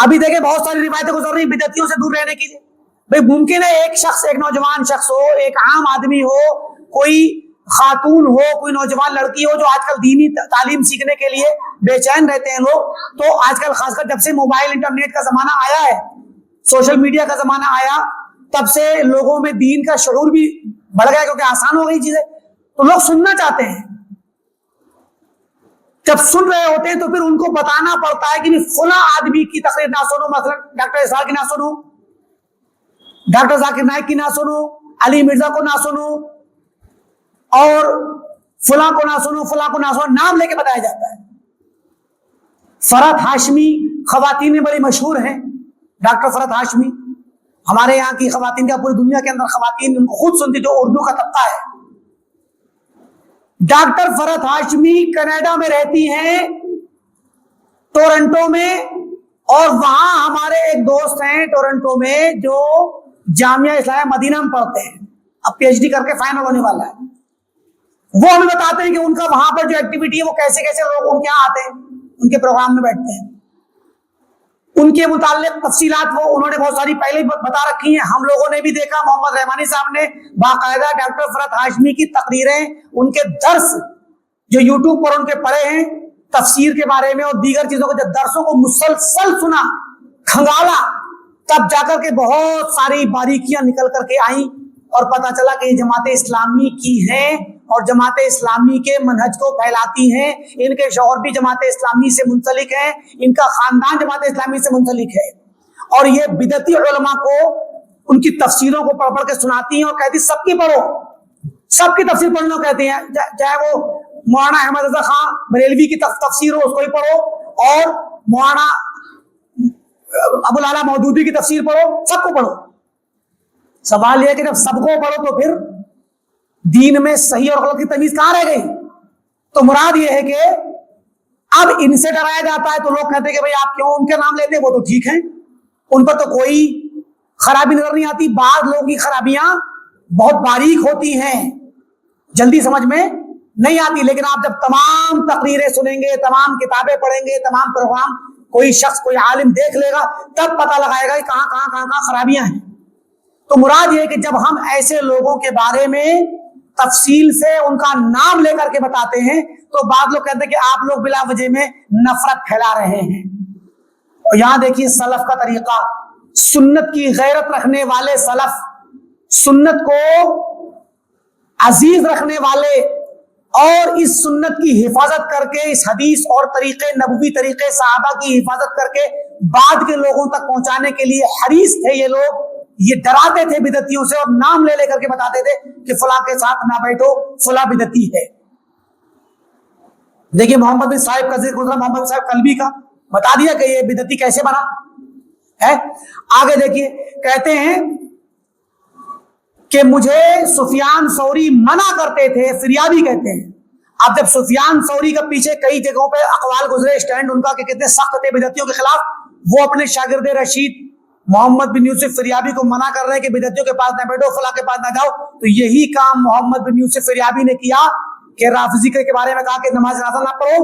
ابھی دیکھیں بہت ساری روایتیں گزر رہی بدعتیوں سے دور رہنے کی۔ بھئی ممکن ہے ایک شخص، ایک نوجوان شخص ہو، ایک عام آدمی ہو، کوئی خاتون ہو، کوئی نوجوان لڑکی ہو جو آج کل دینی تعلیم سیکھنے کے لیے بے چین رہتے ہیں لوگ، تو آج کل خاص کر جب سے موبائل انٹرنیٹ کا زمانہ آیا ہے، سوشل میڈیا کا زمانہ آیا، تب سے لوگوں میں دین کا شعور بھی بڑھ گیا کیونکہ آسان ہو گئی چیزیں، تو لوگ سننا چاہتے ہیں۔ جب سن رہے ہوتے ہیں تو پھر ان کو بتانا پڑتا ہے کہ فلاں آدمی کی تقریر نہ سنو، مثلا ڈاکٹر اسرار کی نہ سنو، ڈاکٹر ذاکر نائک کی نہ سنو، علی مرزا کو نہ سنو، اور فلاں کو نہ سنو، فلاں کو نہ سنو، نام لے کے بتایا جاتا ہے۔ فرحت ہاشمی خواتین میں بڑی مشہور ہیں، ڈاکٹر فرحت ہاشمی، ہمارے یہاں کی خواتین کا پوری دنیا کے اندر خواتین ان کو خود سنتی، جو اردو کا طبقہ ہے۔ ڈاکٹر فرحت ہاشمی کینیڈا میں رہتی ہیں، ٹورنٹو میں، اور وہاں ہمارے ایک دوست ہیں ٹورنٹو میں جو جامعہ اسلامیہ مدینہ میں پڑھتے ہیں، اب پی ایچ ڈی کر کے فائنل ہونے والا ہے۔ وہ ہمیں بتاتے ہیں کہ ان کا وہاں پر جو ایکٹیویٹی ہے وہ کیسے کیسے لوگ ان کے یہاں آتے ہیں، ان کے پروگرام میں بیٹھتے ہیں، ان کے متعلق تفصیلات وہ انہوں نے بہت ساری پہلے بتا رکھی ہیں۔ ہم لوگوں نے بھی دیکھا، محمد رحمانی صاحب نے باقاعدہ ڈاکٹر فرحت ہاشمی کی تقریریں، ان کے درس جو یوٹیوب پر ان کے پڑھے ہیں تفسیر کے بارے میں اور دیگر چیزوں کے، جب درسوں کو مسلسل سنا، کھنگالا، تب جا کر کے بہت ساری باریکیاں نکل کر کے آئیں اور پتہ چلا کہ یہ جماعت اسلامی کی ہیں اور جماعت اسلامی کے منہج کو پھیلاتی ہیں، ان کے شوہر بھی جماعت اسلامی سے منسلک ہیں، ان کا خاندان جماعت اسلامی سے منسلک ہے، اور یہ بدعتی علماء کو ان کی تفسیروں کو پڑھ پڑھ کے سناتی ہیں اور کہتی سب کی پڑھو، سب کی تفسیر پڑھنا کہتے ہیں، چاہے وہ مولانا احمد رضا خان بریلوی کی تفسیر ہو اس کو ہی پڑھو، اور مولانا ابو العلا مودودی کی تفسیر پڑھو، سب کو پڑھو۔ سوال یہ ہے کہ جب سب کو پڑھو تو پھر دین میں صحیح اور غلط کی تمیز کہاں رہ گئی؟ تو مراد یہ ہے کہ اب ان سے ڈرایا جاتا ہے تو لوگ کہتے ہیں کہ بھئی آپ کیوں ان کے نام لیتے ہیں، وہ تو ٹھیک ہیں، ان پر تو کوئی خرابی نظر نہیں آتی۔ بعض لوگوں کی خرابیاں بہت باریک ہوتی ہیں، جلدی سمجھ میں نہیں آتی، لیکن آپ جب تمام تقریریں سنیں گے، تمام کتابیں پڑھیں گے، تمام پروگرام کوئی شخص، کوئی عالم دیکھ لے گا، تب پتہ لگائے گا کہ کہاں خرابیاں ہیں۔ تو مراد یہ ہے کہ جب ہم ایسے لوگوں کے بارے میں تفصیل سے ان کا نام لے کر کے بتاتے ہیں تو بعض لوگ کہتے ہیں کہ آپ لوگ بلا وجہ میں نفرت پھیلا رہے ہیں۔ اور یہاں دیکھیے سلف کا طریقہ، سنت کی غیرت رکھنے والے سلف، سنت کو عزیز رکھنے والے، اور اس سنت کی حفاظت کر کے، اس حدیث اور طریقے نبوی طریقے صحابہ کی حفاظت کر کے بعد کے لوگوں تک پہنچانے کے لیے حریص تھے یہ لوگ۔ یہ ڈراتے تھے بدعتیوں سے اور نام لے لے کر کے بتاتے تھے کہ فلاں کے ساتھ نہ بیٹھو، فلاں بدعتی ہے۔ دیکھیے محمد بن صاحب کا ذکر گزرا، محمد بن صاحب قلبی کا، بتا دیا کہ یہ بدعتی کیسے بنا ہے۔ آگے دیکھیے کہتے ہیں کہ مجھے سفیان ثوری منع کرتے تھے، فریابی کہتے ہیں۔ اب جب سفیان ثوری کا پیچھے کئی جگہوں پہ اقوال گزرے اسٹینڈ ان کا کہ کتنے سخت تھے بدعتیوں کے خلاف، وہ اپنے شاگرد رشید محمد بن یوسف فریابی کو منع کر رہے ہیں کہ بدعتیوں کے پاس نہ بیٹھو، فلاں کے پاس نہ جاؤ، تو یہی کام محمد بن یوسف فریابی نے کیا کہ رافضی کے بارے میں کہا کہ نماز جنازہ نہ پڑھو،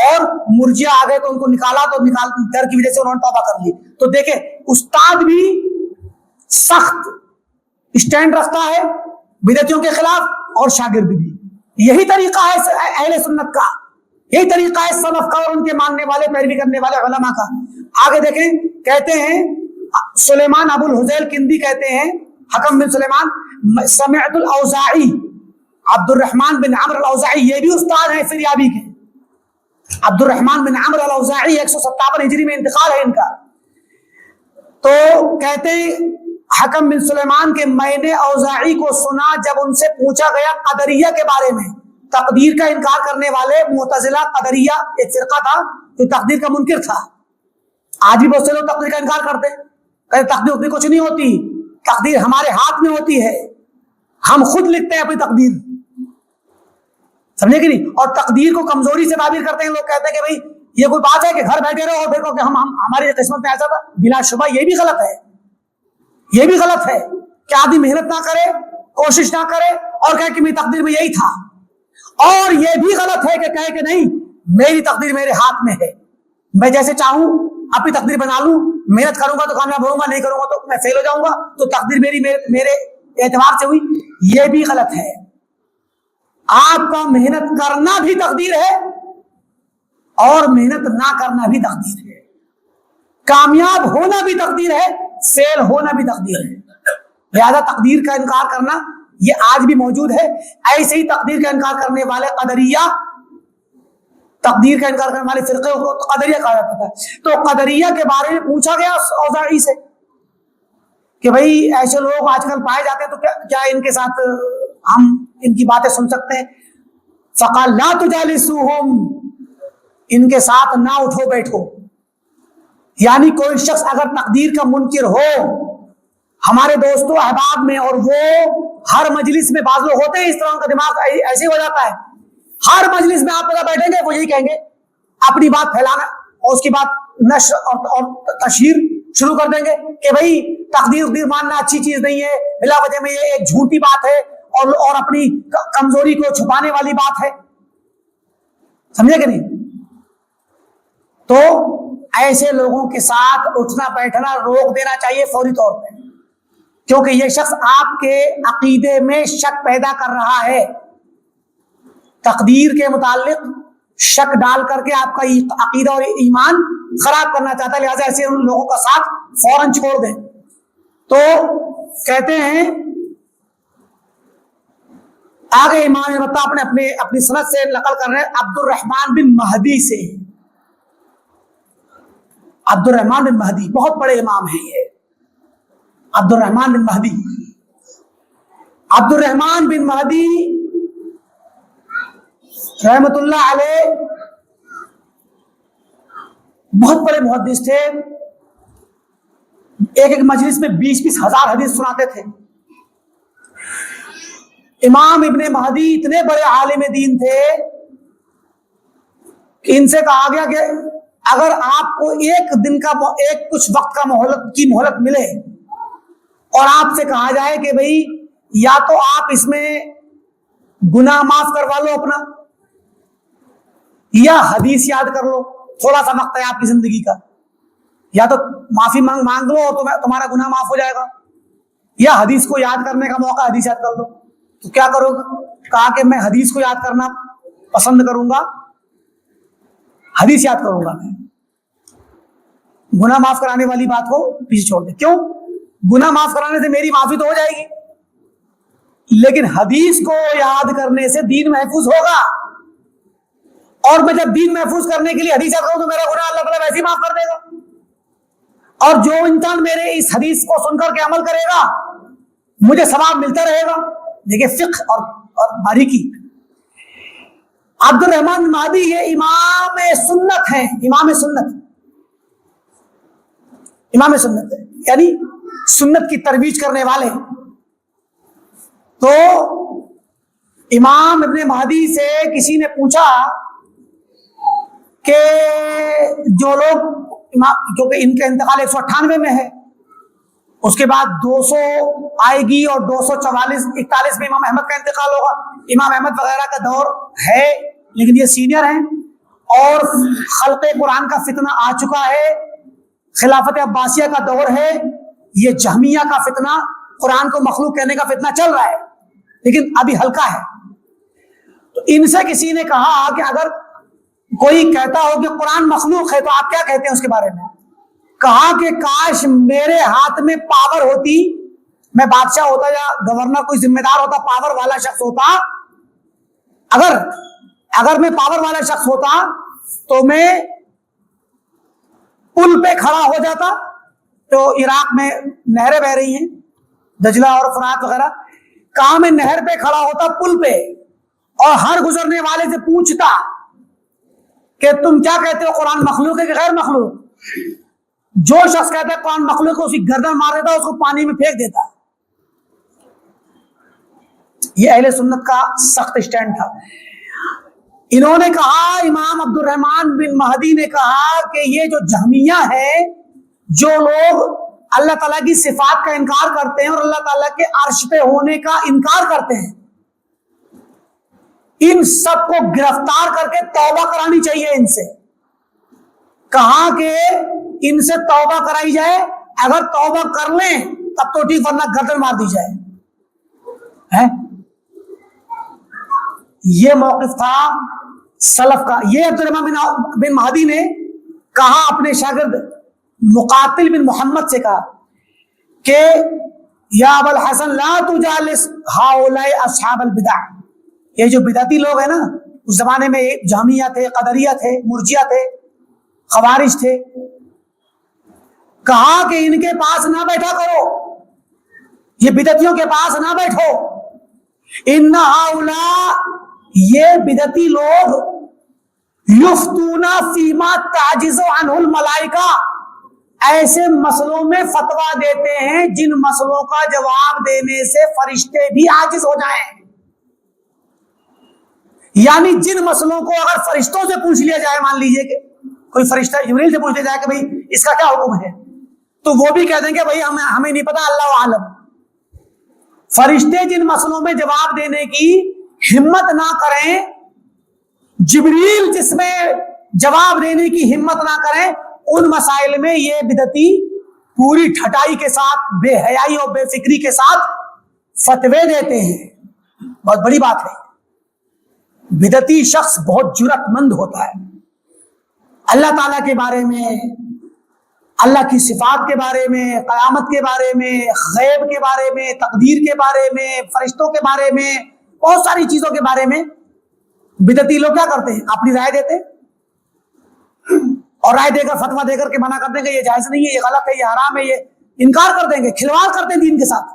اور مرجئہ آ گئے تو ان کو نکالا، تو ڈر کی وجہ سے انہوں نے توبہ کر لی۔ تو دیکھیں استاد بھی سخت اسٹینڈ رکھتا ہے بدعتیوں کے خلاف اور شاگرد بھی۔ یہی طریقہ ہے اہل سنت کا، یہی طریقہ ہے سلف کا اور ان کے ماننے والے پیروی کرنے والے علماء کا۔ آگے دیکھیں کہتے ہیں سلیمان ابو الحزیل کندی کہتے ہیں، حکم بن سلیمان، سمعت الاوزاعی، عبد الرحمن بن عمرو الاوزاعی، یہ بھی استاد ہیں فریابی کے۔ عبد الرحمن بن عمرو الاوزاعی 157 ہجری میں انتقال ہے ان کا۔ تو کہتے ہیں حکم بن سلیمان کہ میں نے اوزاعی کو سنا جب ان سے پوچھا گیا قدریہ کے بارے میں، تقدیر کا انکار کرنے والے معتزلہ قدریہ ایک فرقہ تھا جو تقدیر کا منکر تھا. آج بھی بہت سے لوگ تقدیر کا انکار کرتے ہیں، کہتے تقدیر اتنی کچھ نہیں ہوتی، تقدیر ہمارے ہاتھ میں ہوتی ہے، ہم خود لکھتے ہیں اپنی تقدیر. سمجھے کہ نہیں؟ اور تقدیر کو کمزوری سے تعبیر کرتے ہیں لوگ، کہتے ہیں کہ بھائی یہ کوئی بات ہے کہ گھر بیٹھے رہو اور دیکھو کہ ہماری قسمت میں ایسا تھا. بلا شبہ یہ بھی غلط ہے، یہ بھی غلط ہے کہ آدمی محنت نہ کرے، کوشش نہ کرے اور کہے کہ میری تقدیر میں یہی تھا. اور یہ بھی غلط ہے کہ کہے کہ نہیں میری تقدیر میرے ہاتھ میں ہے، میں جیسے چاہوں اپنی تقدیر بنا لوں، محنت کروں گا تو کامیاب ہوں گا، نہیں کروں گا تو میں فیل ہو جاؤں گا، تو تقدیر میری میرے اعتبار سے ہوئی. یہ بھی غلط ہے. آپ کا محنت کرنا بھی تقدیر ہے اور محنت نہ کرنا بھی تقدیر ہے، کامیاب ہونا بھی تقدیر ہے، فیل ہونا بھی تقدیر ہے. لہذا تقدیر کا انکار کرنا یہ آج بھی موجود ہے. ایسے ہی تقدیر کا انکار کرنے والے قدریہ، تقدیر کا انکار کرنے والے فرقے کو قدریہ کہا جاتا تھا. تو قدریہ کے بارے میں پوچھا گیا اوزاعی سے کہ بھائی ایسے لوگ آج کل پائے جاتے ہیں تو کیا ان کے ساتھ ہم ان کی باتیں سن سکتے ہیں؟ فقال لا تجالسوہم، ان کے ساتھ نہ اٹھو بیٹھو. یعنی کوئی شخص اگر تقدیر کا منکر ہو ہمارے دوستوں احباب میں، اور وہ ہر مجلس میں، بعض لوگ ہوتے ہیں اس طرح، ان کا دماغ ایسے ہو جاتا ہے، ہر مجلس میں آپ پتہ بیٹھیں گے وہ یہی کہیں گے، اپنی بات پھیلانا اور اس کی بات نشر اور تشہیر شروع کر دیں گے کہ بھائی تقدیر ماننا اچھی چیز نہیں ہے، بلا وجہ میں یہ ایک جھوٹی بات ہے اور اپنی کمزوری کو چھپانے والی بات ہے. سمجھے کہ نہیں؟ تو ایسے لوگوں کے ساتھ اٹھنا بیٹھنا روک دینا چاہیے فوری طور پہ، کیونکہ یہ شخص آپ کے عقیدے میں شک پیدا کر رہا ہے، تقدیر کے متعلق شک ڈال کر کے آپ کا عقیدہ اور ایمان خراب کرنا چاہتا ہے. لہٰذا ایسے ان لوگوں کا ساتھ فوراً چھوڑ دیں. تو کہتے ہیں آگے امام مطلب اپنی سند سے نقل کر رہے ہیں عبد الرحمن بن مہدی سے. عبد الرحمن بن مہدی بہت بڑے امام ہیں یہ، عبد الرحمن بن مہدی. عبد الرحمن بن مہدی رحمت اللہ علیہ بہت بڑے محدث تھے، ایک مجلس میں 20-20 ہزار حدیث سناتے تھے. امام ابن مہدی اتنے بڑے عالم دین تھے کہ ان سے کہا گیا کہ اگر آپ کو ایک دن کا کچھ وقت کا مہلت ملے اور آپ سے کہا جائے کہ بھئی یا تو آپ اس میں گناہ معاف کروا لو اپنا، یا حدیث یاد کر لو، تھوڑا سا وقت ہے آپ کی زندگی کا، یا تو معافی مانگ لو اور تمہارا گناہ معاف ہو جائے گا، یا حدیث کو یاد کرنے کا موقع حدیث یاد کر لو، تو کیا کرو گا؟ کہا کہ میں حدیث کو یاد کرنا پسند کروں گا، حدیث یاد کروں گا، میں گناہ معاف کرانے والی بات کو پیچھے چھوڑ دیں. کیوں؟ گناہ معاف کرانے سے میری معافی تو ہو جائے گی، لیکن حدیث کو یاد کرنے سے دین محفوظ ہوگا، اور میں جب دین محفوظ کرنے کے لیے حدیث یاد کروں تو میرا گناہ اللہ تعالیٰ ویسے ہی معاف کر دے گا. اور جو انسان میرے اس حدیث کو سن کر کے عمل کرے گا مجھے ثواب ملتا رہے گا. دیکھیں فقہ اور باریکی. عبد الرحمن مہدی یہ امام سنت ہیں، امام سنت ہے، یعنی سنت کی ترویج کرنے والے. تو امام ابن مہدی سے کسی نے پوچھا کہ جو لوگ، کیونکہ ان کا انتقال 198 میں ہے، اس کے بعد 200 آئے گی اور 244 41 میں امام احمد کا انتقال ہوگا. امام احمد وغیرہ کا دور ہے لیکن یہ سینئر ہیں، اور خلق قرآن کا فتنہ آ چکا ہے، خلافت عباسیہ کا دور ہے، یہ جہمیہ کا فتنہ، قرآن کو مخلوق کہنے کا فتنہ چل رہا ہے لیکن ابھی ہلکا ہے. تو ان سے کسی نے کہا کہ اگر کوئی کہتا ہو کہ قرآن مخلوق ہے تو آپ کیا کہتے ہیں اس کے بارے میں؟ کہا کہ کاش میرے ہاتھ میں پاور ہوتی، میں بادشاہ ہوتا یا گورنر کوئی ذمہ دار ہوتا، پاور والا شخص ہوتا، اگر میں پاور والا شخص ہوتا تو میں پل پہ کھڑا ہو جاتا، جو عراق میں نہریں بہ رہی ہیں، دجلہ اور فرات وغیرہ، کہاں میں نہر پہ کھڑا ہوتا پل پہ اور ہر گزرنے والے سے پوچھتا کہ تم کیا کہتے ہو، قرآن مخلوق ہے کہ غیر مخلوق؟ جو شخص کہتا ہے قرآن مخلوق ہے، اسی گردن مار دیتا، اس کو پانی میں پھینک دیتا۔ یہ اہل سنت کا سخت اسٹینڈ تھا۔ انہوں نے کہا، امام عبد الرحمن بن مہدی نے کہا کہ یہ جو جہمیہ ہے، جو لوگ اللہ تعالیٰ کی صفات کا انکار کرتے ہیں اور اللہ تعالیٰ کے عرش پہ ہونے کا انکار کرتے ہیں، ان سب کو گرفتار کر کے توبہ کرانی چاہیے ان سے۔ کہا کہ ان سے توبہ کرائی جائے، اگر توبہ کر لیں تب تو ٹھیک، ورنہ گردن مار دی جائے۔ یہ موقف تھا سلف کا۔ یہ عبد الرحمن بن مہدی نے کہا اپنے شاگرد مقاتل بن محمد سے، کہا کہ یا ابا الحسن لا تجالس ہؤلاء اصحاب البدع، یہ جو بدعتی لوگ ہیں نا، اس زمانے میں جہمیہ تھے، قدریہ تھے، مرجیہ تھے، خوارج تھے، کہا کہ ان کے پاس نہ بیٹھا کرو، یہ بدعتیوں کے پاس نہ بیٹھو۔ ان ہؤلاء، یہ بدعتی لوگ، یفتون فیما تعجز عنہ الملائکہ، ایسے مسئلوں میں فتویٰ دیتے ہیں جن مسئلوں کا جواب دینے سے فرشتے بھی عاجز ہو جائیں۔ یعنی جن مسئلوں کو اگر فرشتوں سے پوچھ لیا جائے، مان لیجئے کہ کوئی فرشتہ جبریل سے پوچھ لیا جائے کہ بھئی اس کا کیا حکم ہے، تو وہ بھی کہہ دیں کہ بھئی ہمیں نہیں پتا، اللہ عالم۔ فرشتے جن مسئلوں میں جواب دینے کی ہمت نہ کریں، جبریل جس میں جواب دینے کی ہمت نہ کریں، ان مسائل میں یہ بدعتی پوری ٹھٹائی کے ساتھ، بے حیائی اور بے فکری کے ساتھ فتوے دیتے ہیں۔ بہت بڑی بات ہے۔ بدعتی شخص بہت جرأت مند ہوتا ہے، اللہ تعالیٰ کے بارے میں، اللہ کی صفات کے بارے میں، قیامت کے بارے میں، غیب کے بارے میں، تقدیر کے بارے میں، فرشتوں کے بارے میں، بہت ساری چیزوں کے بارے میں بدعتی لوگ کیا کرتے ہیں؟ اپنی رائے دیتے اور رائے دے کر فتویٰ دے کر کے منع کر دیں گے، یہ جائز نہیں ہے، یہ غلط ہے، یہ حرام ہے، یہ انکار کر دیں گے، کھلواڑ کرتے ہیں دین کے ساتھ۔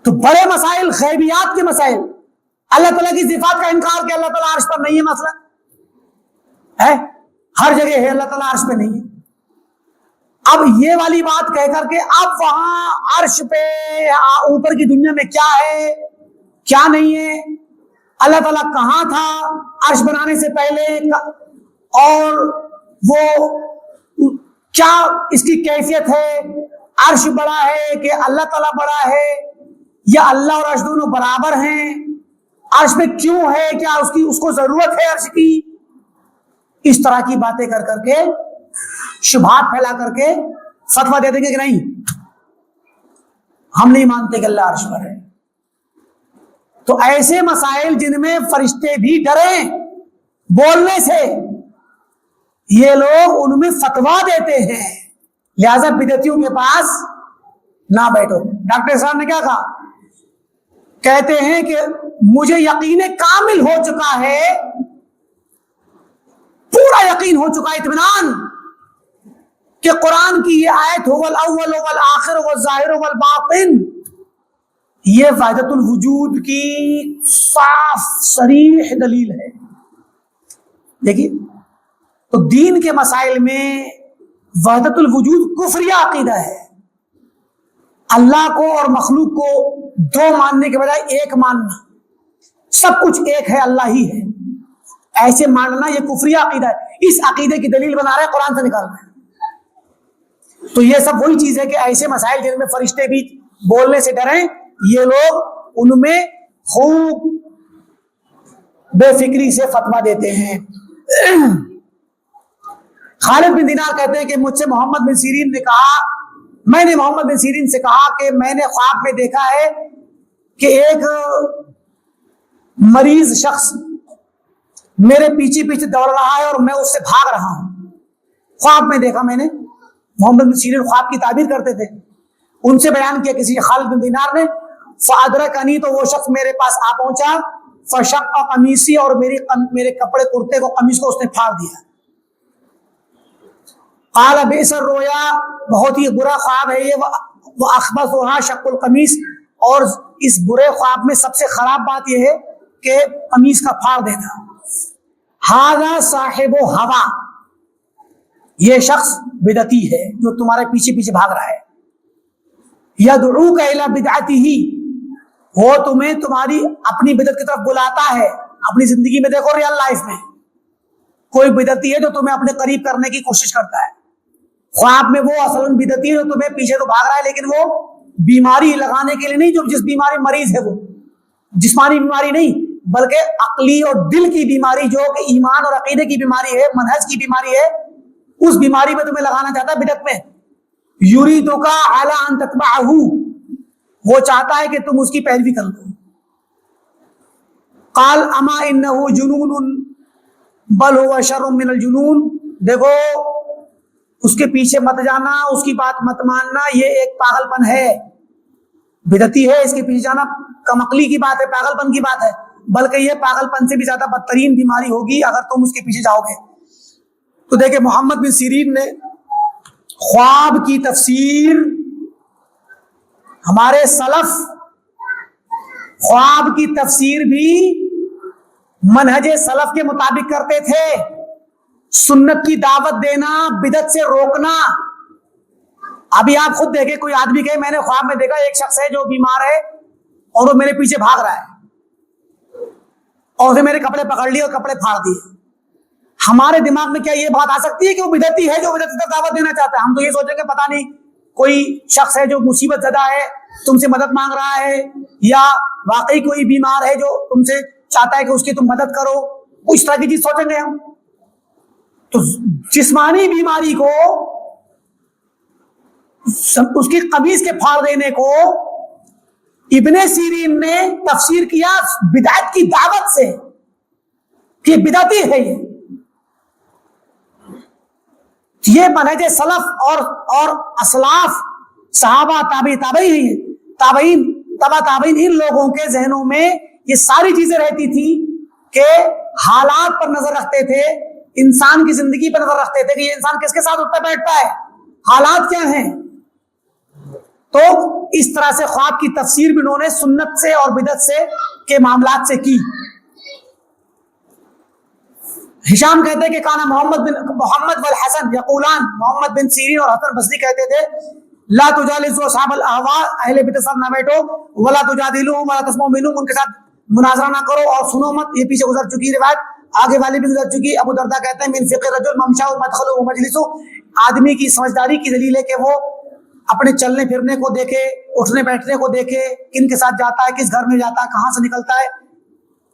تو بڑے مسائل، غیبیات کے مسائل، اللہ تعالیٰ کی صفات کا انکار کہ اللہ تعالیٰ عرش پر نہیں ہے، مسئلہ ہے، ہر جگہ ہے، اللہ تعالیٰ عرش پہ نہیں ہے۔ اب یہ والی بات کہہ کر کے اب وہاں عرش پہ اوپر کی دنیا میں کیا ہے کیا نہیں ہے، اللہ تعالیٰ کہاں تھا عرش بنانے سے پہلے، اور وہ کیا اس کی کیفیت ہے، عرش بڑا ہے کہ اللہ تعالیٰ بڑا ہے، یا اللہ اور عرش دونوں برابر ہیں، عرش پہ کیوں ہے، کیا اس کو ضرورت ہے عرش کی، اس طرح کی باتیں کر کر کے، شبہات پھیلا کر کے فتویٰ دے دیں گے کہ نہیں، ہم نہیں مانتے کہ اللہ عرش پر ہے۔ تو ایسے مسائل جن میں فرشتے بھی ڈریں بولنے سے، یہ لوگ ان میں فتویٰ دیتے ہیں، لہذا بدعتیوں کے پاس نہ بیٹھو۔ ڈاکٹر صاحب نے کیا کہا؟ کہتے ہیں کہ مجھے یقین کامل ہو چکا ہے، پورا یقین ہو چکا، اطمینان، کہ قرآن کی یہ آیت هو الاول والآخر والظاہر والباطن، یہ وحدت الوجود کی صاف صریح دلیل ہے۔ دیکھیے، تو دین کے مسائل میں وحدت الوجود کفریہ عقیدہ ہے، اللہ کو اور مخلوق کو دو ماننے کے بجائے ایک ماننا، سب کچھ ایک ہے، اللہ ہی ہے، ایسے ماننا یہ کفریہ عقیدہ ہے۔ اس عقیدے کی دلیل بنا رہے ہیں، قرآن سے نکال رہے ہیں۔ تو یہ سب وہی چیز ہے کہ ایسے مسائل جن میں فرشتے بھی بولنے سے ڈریں، یہ لوگ ان میں خوب بے فکری سے فتویٰ دیتے ہیں۔ خالد بن دینار کہتے ہیں کہ مجھ سے محمد بن سیرین نے کہا، میں نے محمد بن سیرین سے کہا کہ میں نے خواب میں دیکھا ہے کہ ایک مریض شخص میرے پیچھے پیچھے دوڑ رہا ہے اور میں اس سے بھاگ رہا ہوں۔ خواب میں دیکھا میں نے، محمد بن سیرین خواب کی تعبیر کرتے تھے، ان سے بیان کیا کسی خالد بن دینار نے، فادرکنی، تو وہ شخص میرے پاس آ پہنچا، فشق قمیصی، اور میرے کپڑے کرتے کو، قمیص کو اس نے پھاڑ دیا۔ قال بئس الرؤیا، بہت ہی برا خواب ہے یہ، وأخبثها شق القمیص، اور اس برے خواب میں سب سے خراب بات یہ ہے کہ قمیص کا پھاڑ دینا. ھذا صاحب ہوا، یہ شخص بدعتی ہے جو تمہارے پیچھے پیچھے بھاگ رہا ہے. یدعوک الی بدعتہ، وہ تمہیں تمہاری اپنی بدعت کی طرف بلاتا ہے. اپنی زندگی میں دیکھو، ریئل لائف میں کوئی بدعتی ہے جو تمہیں اپنے قریب کرنے کی کوشش کرتا ہے. خواب میں وہ اصلاً بدعتی ہے جو تمہیں پیچھے تو بھاگ رہا ہے، لیکن وہ بیماری لگانے کے لیے نہیں، جو جس بیماری مریض ہے، وہ جسمانی بیماری نہیں بلکہ عقلی اور دل کی بیماری، جو کہ ایمان اور عقیدے کی بیماری ہے، منہج کی بیماری ہے، اس بیماری میں تمہیں لگانا چاہتا ہے بدعت میں. یریدک علی ان تتبعہ، وہ چاہتا ہے کہ تم اس کی پیروی کر لو. قال اما انہ جنون بل هو شر من الجنون، دیکھو اس کے پیچھے مت جانا، اس کی بات مت ماننا، یہ ایک پاگل پن ہے. بدعتی ہے، اس کے پیچھے جانا کم عقلی کی بات ہے، پاگل پن کی بات ہے، بلکہ یہ پاگل پن سے بھی زیادہ بدترین بیماری ہوگی اگر تم اس کے پیچھے جاؤ گے. تو دیکھیں محمد بن سیرین نے خواب کی تفسیر، ہمارے سلف خواب کی تفسیر بھی منہج سلف کے مطابق کرتے تھے. سنت کی دعوت دینا، بدعت سے روکنا. ابھی آپ خود دیکھیں، کوئی آدمی کہے میں نے خواب میں دیکھا ایک شخص ہے جو بیمار ہے اور وہ میرے پیچھے بھاگ رہا ہے، اور اسے میرے کپڑے پکڑ لیے اور کپڑے پھاڑ دیے. ہمارے دماغ میں کیا یہ بات آ سکتی ہے کہ وہ بدعتی ہے جو بدعت کی دعوت دینا چاہتا ہے؟ ہم تو یہ سوچیں گے پتہ نہیں کوئی شخص ہے جو مصیبت زدہ ہے، تم سے مدد مانگ رہا ہے، یا واقعی کوئی بیمار ہے جو تم سے چاہتا ہے کہ اس کی تم مدد کرو. اس طرح کی چیز سوچیں گے ہم. تو جسمانی بیماری کو، اس کی قمیص کے پھاڑ دینے کو ابن سیرین نے تفسیر کیا بدعت کی دعوت سے کہ بدعتی ہے. یہ منہج سلف اور اسلاف، صحابہ، تابعین، تبع تابعین، ان لوگوں کے ذہنوں میں یہ ساری چیزیں رہتی تھی کہ حالات پر نظر رکھتے تھے، انسان کی زندگی پر نظر رکھتے تھے کہ یہ انسان کس کے ساتھ اٹھتا بیٹھتا ہے، حالات کیا ہیں. تو اس طرح سے خواب کی تفسیر بھی انہوں نے سنت سے اور بدعت سے کے معاملات سے کی. ہشام کہتے ہیں کہ کانا محمد والحسن یقولان، محمد بن سیرین اور حسن بصری کہتے تھے لا تجالسوا اصحاب الاهواء، اہل بدعت ساتھ نہ بیٹھو، ولا تجادلوهم ولا تسمعوا منهم، ان کے ساتھ مناظرہ نہ کرو اور سنو مت. یہ پیچھے گزر چکی روایت، آگے والی بھی گزر چکی. ابو درداء کہتے ہیں من فقہ الرجل ممشاه ومدخله ومجلسه، آدمی کی سمجھداری کی دلیل ہے کہ وہ اپنے چلنے پھرنے کو دیکھے، اٹھنے بیٹھنے کو دیکھے، کن کے ساتھ جاتا ہے، کس گھر میں جاتا ہے، کہاں سے نکلتا ہے،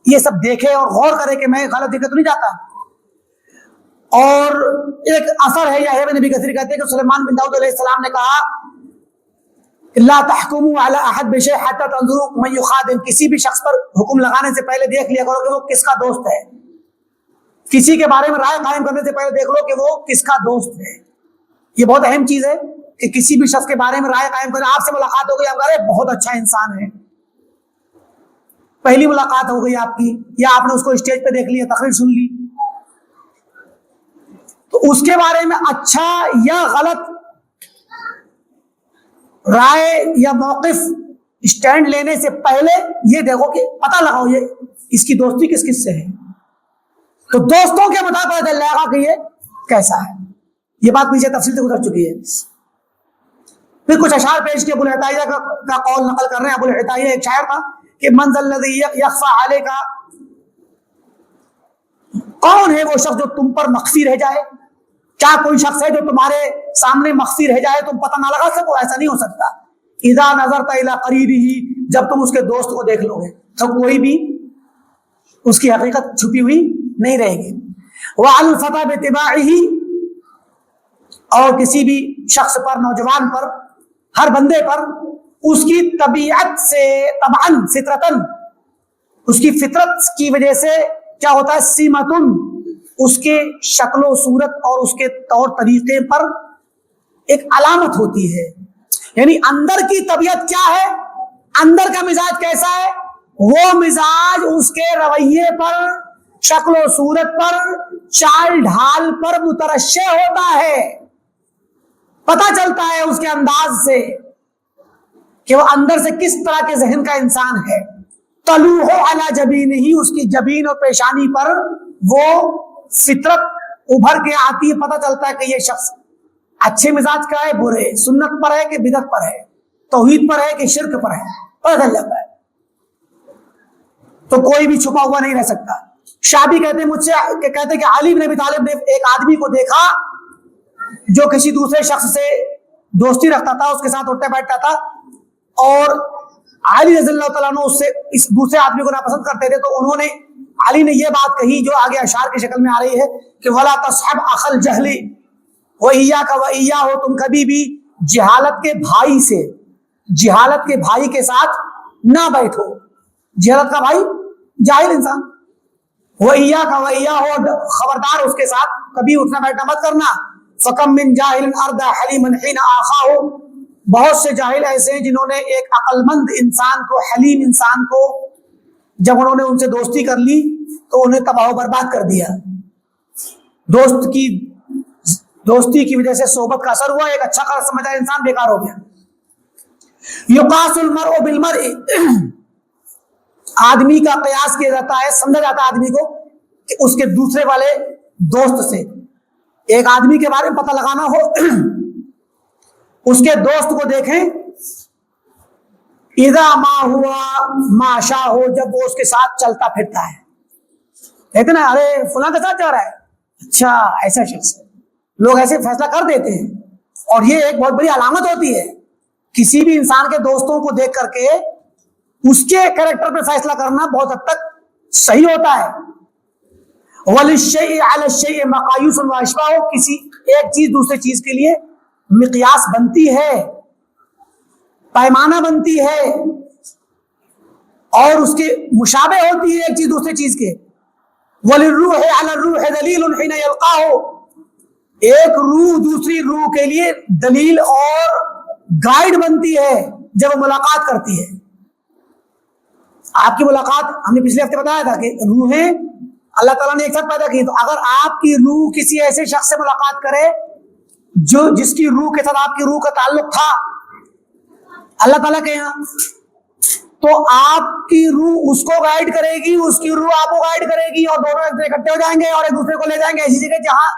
یہ سب دیکھے اور غور کرے کہ میں غلط جگہ تو نہیں جاتا. اور ایک اثر ہے، یحییٰ بن ابی کثیر کہتے ہیں کہ سلیمان بن داؤد علیہ السلام نے کہا لا تحکموا علی احد بشیء حتی تنظروا من یخادم، کسی بھی شخص پر حکم لگانے سے پہلے دیکھ لیا کرو کہ وہ کس کا دوست ہے. کسی کے بارے میں رائے قائم کرنے سے پہلے دیکھ لو کہ وہ کس کا دوست ہے. یہ بہت اہم چیز ہے کہ کسی بھی شخص کے بارے میں رائے قائم کریں. آپ سے ملاقات ہو گئی، آپ کہہ رہے بہت اچھا انسان ہے، پہلی ملاقات ہو گئی آپ کی، یا آپ نے اس کو اسٹیج پہ دیکھ لیا، تقریر سن لی، تو اس کے بارے میں اچھا یا غلط رائے یا موقف اسٹینڈ لینے سے پہلے یہ دیکھو کہ پتہ لگاؤ یہ اس کی دوستی کس کس سے ہے. تو دوستوں کے مطابق پتہ چل جائے گا کہ یہ کیسا ہے. یہ بات پیچھے تفصیل سے گزر چکی ہے. پھر کچھ اشعار پیش کیے، ابو العتاہیہ کا قول نقل کر رہے ہیں. ابو العتاہیہ ایک شاعر تھا کہ من ذا الذی یخفی علیک، کون ہے وہ شخص جو تم پر مخفی رہ جائے؟ کیا کوئی شخص ہے جو تمہارے سامنے مخفی رہ جائے تم پتہ نہ لگا سکو؟ ایسا نہیں ہو سکتا. اذا نظرت الی قریبہ، جب تم اس کے دوست کو دیکھ لو گے تو کوئی بھی اس کی حقیقت چھپی ہوئی نہیں رہے گی. وعلی الفتى باتباعہ، اور کسی بھی شخص پر، نوجوان پر، ہر بندے پر اس کی طبیعت سے، طبعاً فطرتاً، اس کی فطرت کی وجہ سے کیا ہوتا ہے، سیمتن، اس کے شکل و صورت اور اس کے طور طریقے پر ایک علامت ہوتی ہے. یعنی اندر کی طبیعت کیا ہے، اندر کا مزاج کیسا ہے، وہ مزاج اس کے رویے پر، شکل و صورت پر، چال ڈھال پر مترشح ہوتا ہے. پتہ چلتا ہے اس کے انداز سے کہ وہ اندر سے کس طرح کے ذہن کا انسان ہے. طلوع علی جبینہ، اس کی جبین اور پیشانی پر وہ فطرت ابھر کے آتی ہے. پتہ چلتا ہے کہ یہ شخص اچھے مزاج کا ہے، برے، سنت پر ہے کہ بدعت پر ہے، توحید پر ہے کہ شرک پر ہے، پتہ چل جاتا ہے. تو کوئی بھی چھپا ہوا نہیں رہ سکتا. شابی کہتے ہیں مجھ سے، کہتے ہیں کہ علی بن ابی طالب نے ایک آدمی کو دیکھا جو کسی دوسرے شخص سے دوستی رکھتا تھا، اس کے ساتھ اٹھتا بیٹھتا تھا، اور علی رضی اللہ تعالیٰ عنہ اس سے اس دوسرے آدمی کو ناپسند کرتے تھے. تو انہوں نے، علی نے یہ بات کہی جو آگے اشعار کی شکل میں آ رہی ہے کہ وَلَا تَصْحَبْ أَخَ الْجَهْلِ وَإِيَّاكَ وَإِيَّاهُ، تم کبھی بھی جہالت کے بھائی سے، جہالت کے بھائی کے ساتھ نہ بیٹھو. جہالت کا بھائی جاہل انسان. وَإِيَّاكَ وَإِيَّاهُ، خبردار اس کے ساتھ کبھی اٹھنا بیٹھنا مت کرنا. فَكَمْ مِنْ جَاهِلٍ أَرْدَى حَلِيمًا حِينَ آخَاهُ، بہت سے جاہل ایسے ہیں جنہوں نے ایک عقل مند انسان کو، حلیم انسان کو، جب انہوں نے ان سے دوستی کر لی تو انہیں تباہ و برباد کر دیا. دوستی کی وجہ سے صحبت کا اثر ہوا، ایک اچھا خاص سمجھدار انسان بیکار ہو گیا. یقاس المرء بالمرء، آدمی کا قیاس کیا جاتا ہے، سمجھا جاتا ہے آدمی کو کہ اس کے دوسرے والے دوست سے. ایک آدمی کے بارے میں پتہ لگانا ہو، اس کے دوست کو دیکھیں، اذا ما ہوا ما شاء ہو، جب وہ اس کے ساتھ چلتا پھرتا ہے. کہتے نا ارے فلاں کے ساتھ جا رہا ہے، اچھا ایسا شخص ہے. لوگ ایسے فیصلہ کر دیتے ہیں، اور یہ ایک بہت بڑی علامت ہوتی ہے. کسی بھی انسان کے دوستوں کو دیکھ کر کے اس کے کریکٹر پہ فیصلہ کرنا بہت حد تک صحیح ہوتا ہے. وَلِلشَّيْءِ عَلَى الشَّيْءِ مَقَایِیسٌ وَأَشْبَاهُ، کسی ایک چیز دوسرے چیز کے لیے مقیاس بنتی ہے، پیمانہ بنتی ہے، اور اس کے مشابہ ہوتی ہے ایک چیز دوسرے چیز کے. وَلِلرُّوحِ عَلَى الرُّوحِ دَلِیلٌ حِینَ یَلْقَاهُ، ایک روح دوسری روح کے لیے دلیل اور گائیڈ بنتی ہے جب وہ ملاقات کرتی ہے. آپ کی ملاقات، ہم نے پچھلے ہفتے بتایا تھا کہ روحیں اللہ تعالیٰ نے ایک ساتھ پیدا کی. تو اگر آپ کی روح کسی ایسے شخص سے ملاقات کرے جس کی روح کے ساتھ آپ کی روح کا تعلق تھا اللہ تعالیٰ کے یہاں، تو آپ کی روح اس کو گائیڈ کرے گی، اس کی روح آپ کو گائیڈ کرے گی، اور دونوں ایک دوسرے اکٹھے ہو جائیں گے اور ایک دوسرے کو لے جائیں گے ایسی جگہ جہاں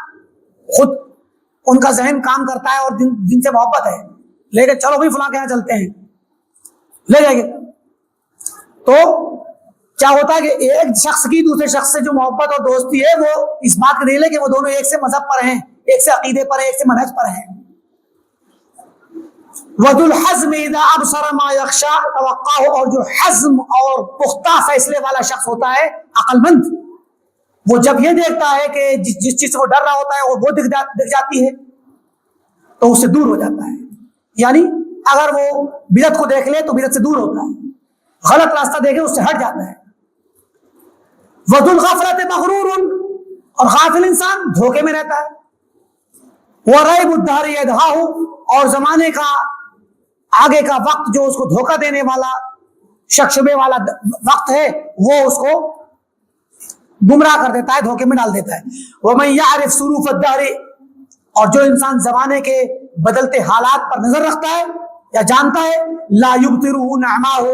خود ان کا ذہن کام کرتا ہے اور جن سے محبت ہے. لے کے چلو بھائی فلاں کے یہاں چلتے ہیں، لے جائیں گے. تو کیا ہوتا ہے کہ ایک شخص کی دوسرے شخص سے جو محبت اور دوستی ہے وہ اس بات کی دلیل ہے کہ وہ دونوں ایک سے مذہب پر ہیں، ایک سے عقیدے پر ہیں، ایک سے منہج پر ہیں. وَذُو الْحَزْمِ إِذَا أَبْصَرَ مَا يَخْشَىٰ تَوَقَّاهُ، اور جو حزم اور پختہ فیصلے والا شخص ہوتا ہے، عقل مند، وہ جب یہ دیکھتا ہے کہ جس چیز سے وہ ڈر رہا ہوتا ہے اور وہ دکھ جاتی ہے تو اس سے دور ہو جاتا ہے. یعنی اگر وہ بدعت کو دیکھ لے تو بدعت سے دور ہوتا ہے، غلط راستہ دیکھے اس سے ہٹ جاتا ہے. وَذُو الْغَفْلَةِ مَغْرُورٌ، اور غافل انسان دھوکے میں رہتا ہے. وَرَیْبُ الدَّهْرِ يَدْهَاهُ، اور زمانے کا آگے کا وقت جو اس کو دھوکہ دینے والا، شک شبے والا وقت ہے، وہ اس کو گمراہ کر دیتا ہے، دھوکے میں ڈال دیتا ہے. وَمَن يَعْرِفْ صُرُوفَ الدَّهْرِ، اور جو انسان زمانے کے بدلتے حالات پر نظر رکھتا ہے یا جانتا ہے، لَا يُبْطِرُهُ نَعْمَاهُ،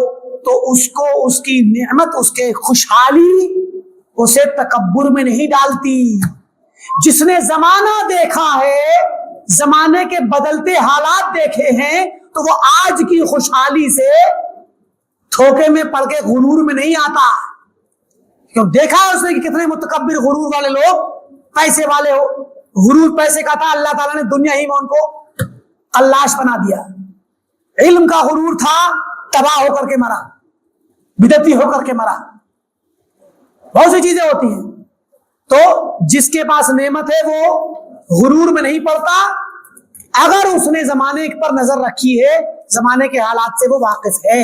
تو اس کو اس کی نعمت، اس کے خوشحالی اسے تکبر میں نہیں ڈالتی. جس نے زمانہ دیکھا ہے، زمانے کے بدلتے حالات دیکھے ہیں، تو وہ آج کی خوشحالی سے دھوکے میں پڑ کے غرور میں نہیں آتا. کیوں دیکھا ہے اس نے کہ کتنے متکبر غرور والے لوگ پیسے والے ہو. غرور پیسے کا تھا، اللہ تعالیٰ نے دنیا ہی میں ان کو قلاش بنا دیا. علم کا غرور تھا، تباہ ہو کر کے مرا، بدعتی ہو کر کے مرا. بہت سی چیزیں ہوتی ہیں. تو جس کے پاس نعمت ہے وہ غرور میں نہیں پڑتا اگر اس نے زمانے پر نظر رکھی ہے، زمانے کے حالات سے وہ واقف ہے.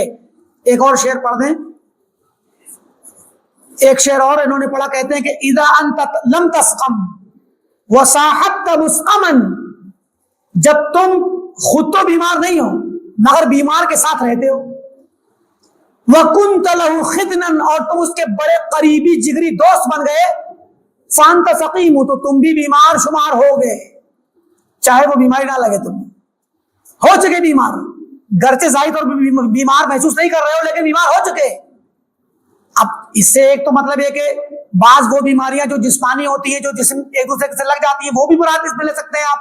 ایک اور شعر پڑھ دیں، ایک شعر اور انہوں نے پڑھا، کہتے ہیں کہ اذا انت لم تسقم وصاحبت مسقما، جب تم خود تو بیمار نہیں ہو مگر بیمار کے ساتھ رہتے ہو، وَكُنْتَ لَهُ خِدْنًا، اور تم اس کے بڑے قریبی جگری دوست بن گئے، فَأَنْتَ سَقِيمُ، تو تم بھی بیمار شمار ہو گئے، چاہے وہ بیماری نہ لگے تمہیں. ہو چکے بیمار، گرچہ ظاہر طور پر بیمار محسوس نہیں کر رہے ہو لیکن بیمار ہو چکے۔ اب اس سے ایک تو مطلب یہ کہ بعض وہ بیماریاں جو جسمانی ہوتی ہیں، جو جسم ایک دوسرے سے لگ جاتی ہیں، وہ بھی مراد اس میں لے سکتے ہیں آپ،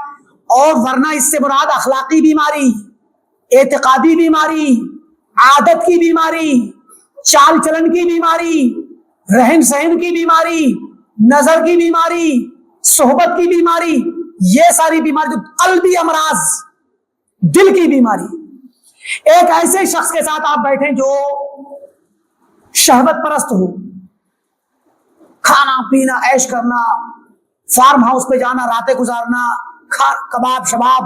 اور ورنہ اس سے مراد اخلاقی بیماری، اعتقادی بیماری، عادت کی بیماری، چال چلن کی بیماری، رہن سہن کی بیماری، نظر کی بیماری، صحبت کی بیماری، یہ ساری بیماری جو قلبی امراض، دل کی بیماری۔ ایک ایسے شخص کے ساتھ آپ بیٹھیں جو شہوت پرست ہو، کھانا پینا عیش کرنا، فارم ہاؤس پہ جانا، راتیں گزارنا، کباب شباب،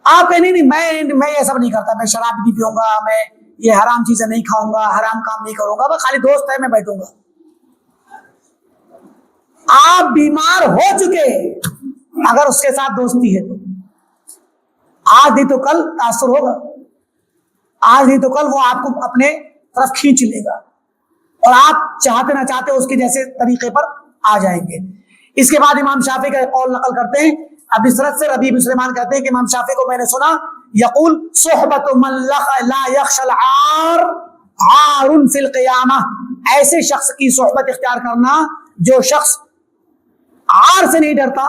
آپ کہیں نہیں میں یہ سب نہیں کرتا، میں شراب نہیں پیوں گا، میں یہ حرام چیزیں نہیں کھاؤں گا، حرام کام نہیں کروں گا، بس خالی دوست ہے میں بیٹھوں گا۔ آپ بیمار ہو چکے اگر اس کے ساتھ دوستی ہے تو آج نہیں تو کل تاثر ہوگا، آج نہیں تو کل وہ آپ کو اپنے طرف کھینچ لے گا اور آپ چاہتے نہ چاہتے اس کے جیسے طریقے پر آ جائیں گے۔ اس کے بعد امام شافعی کا ایک قول نقل کرتے ہیں، اب اس طرح سے ربیع بن سلیمان کہتے ہیں کہ امام شافعی کو میں نے سنا یقول صحبت من لا یخشى العار عار فی القیامہ، ایسے شخص کی صحبت اختیار کرنا جو شخص عار سے نہیں ڈرتا۔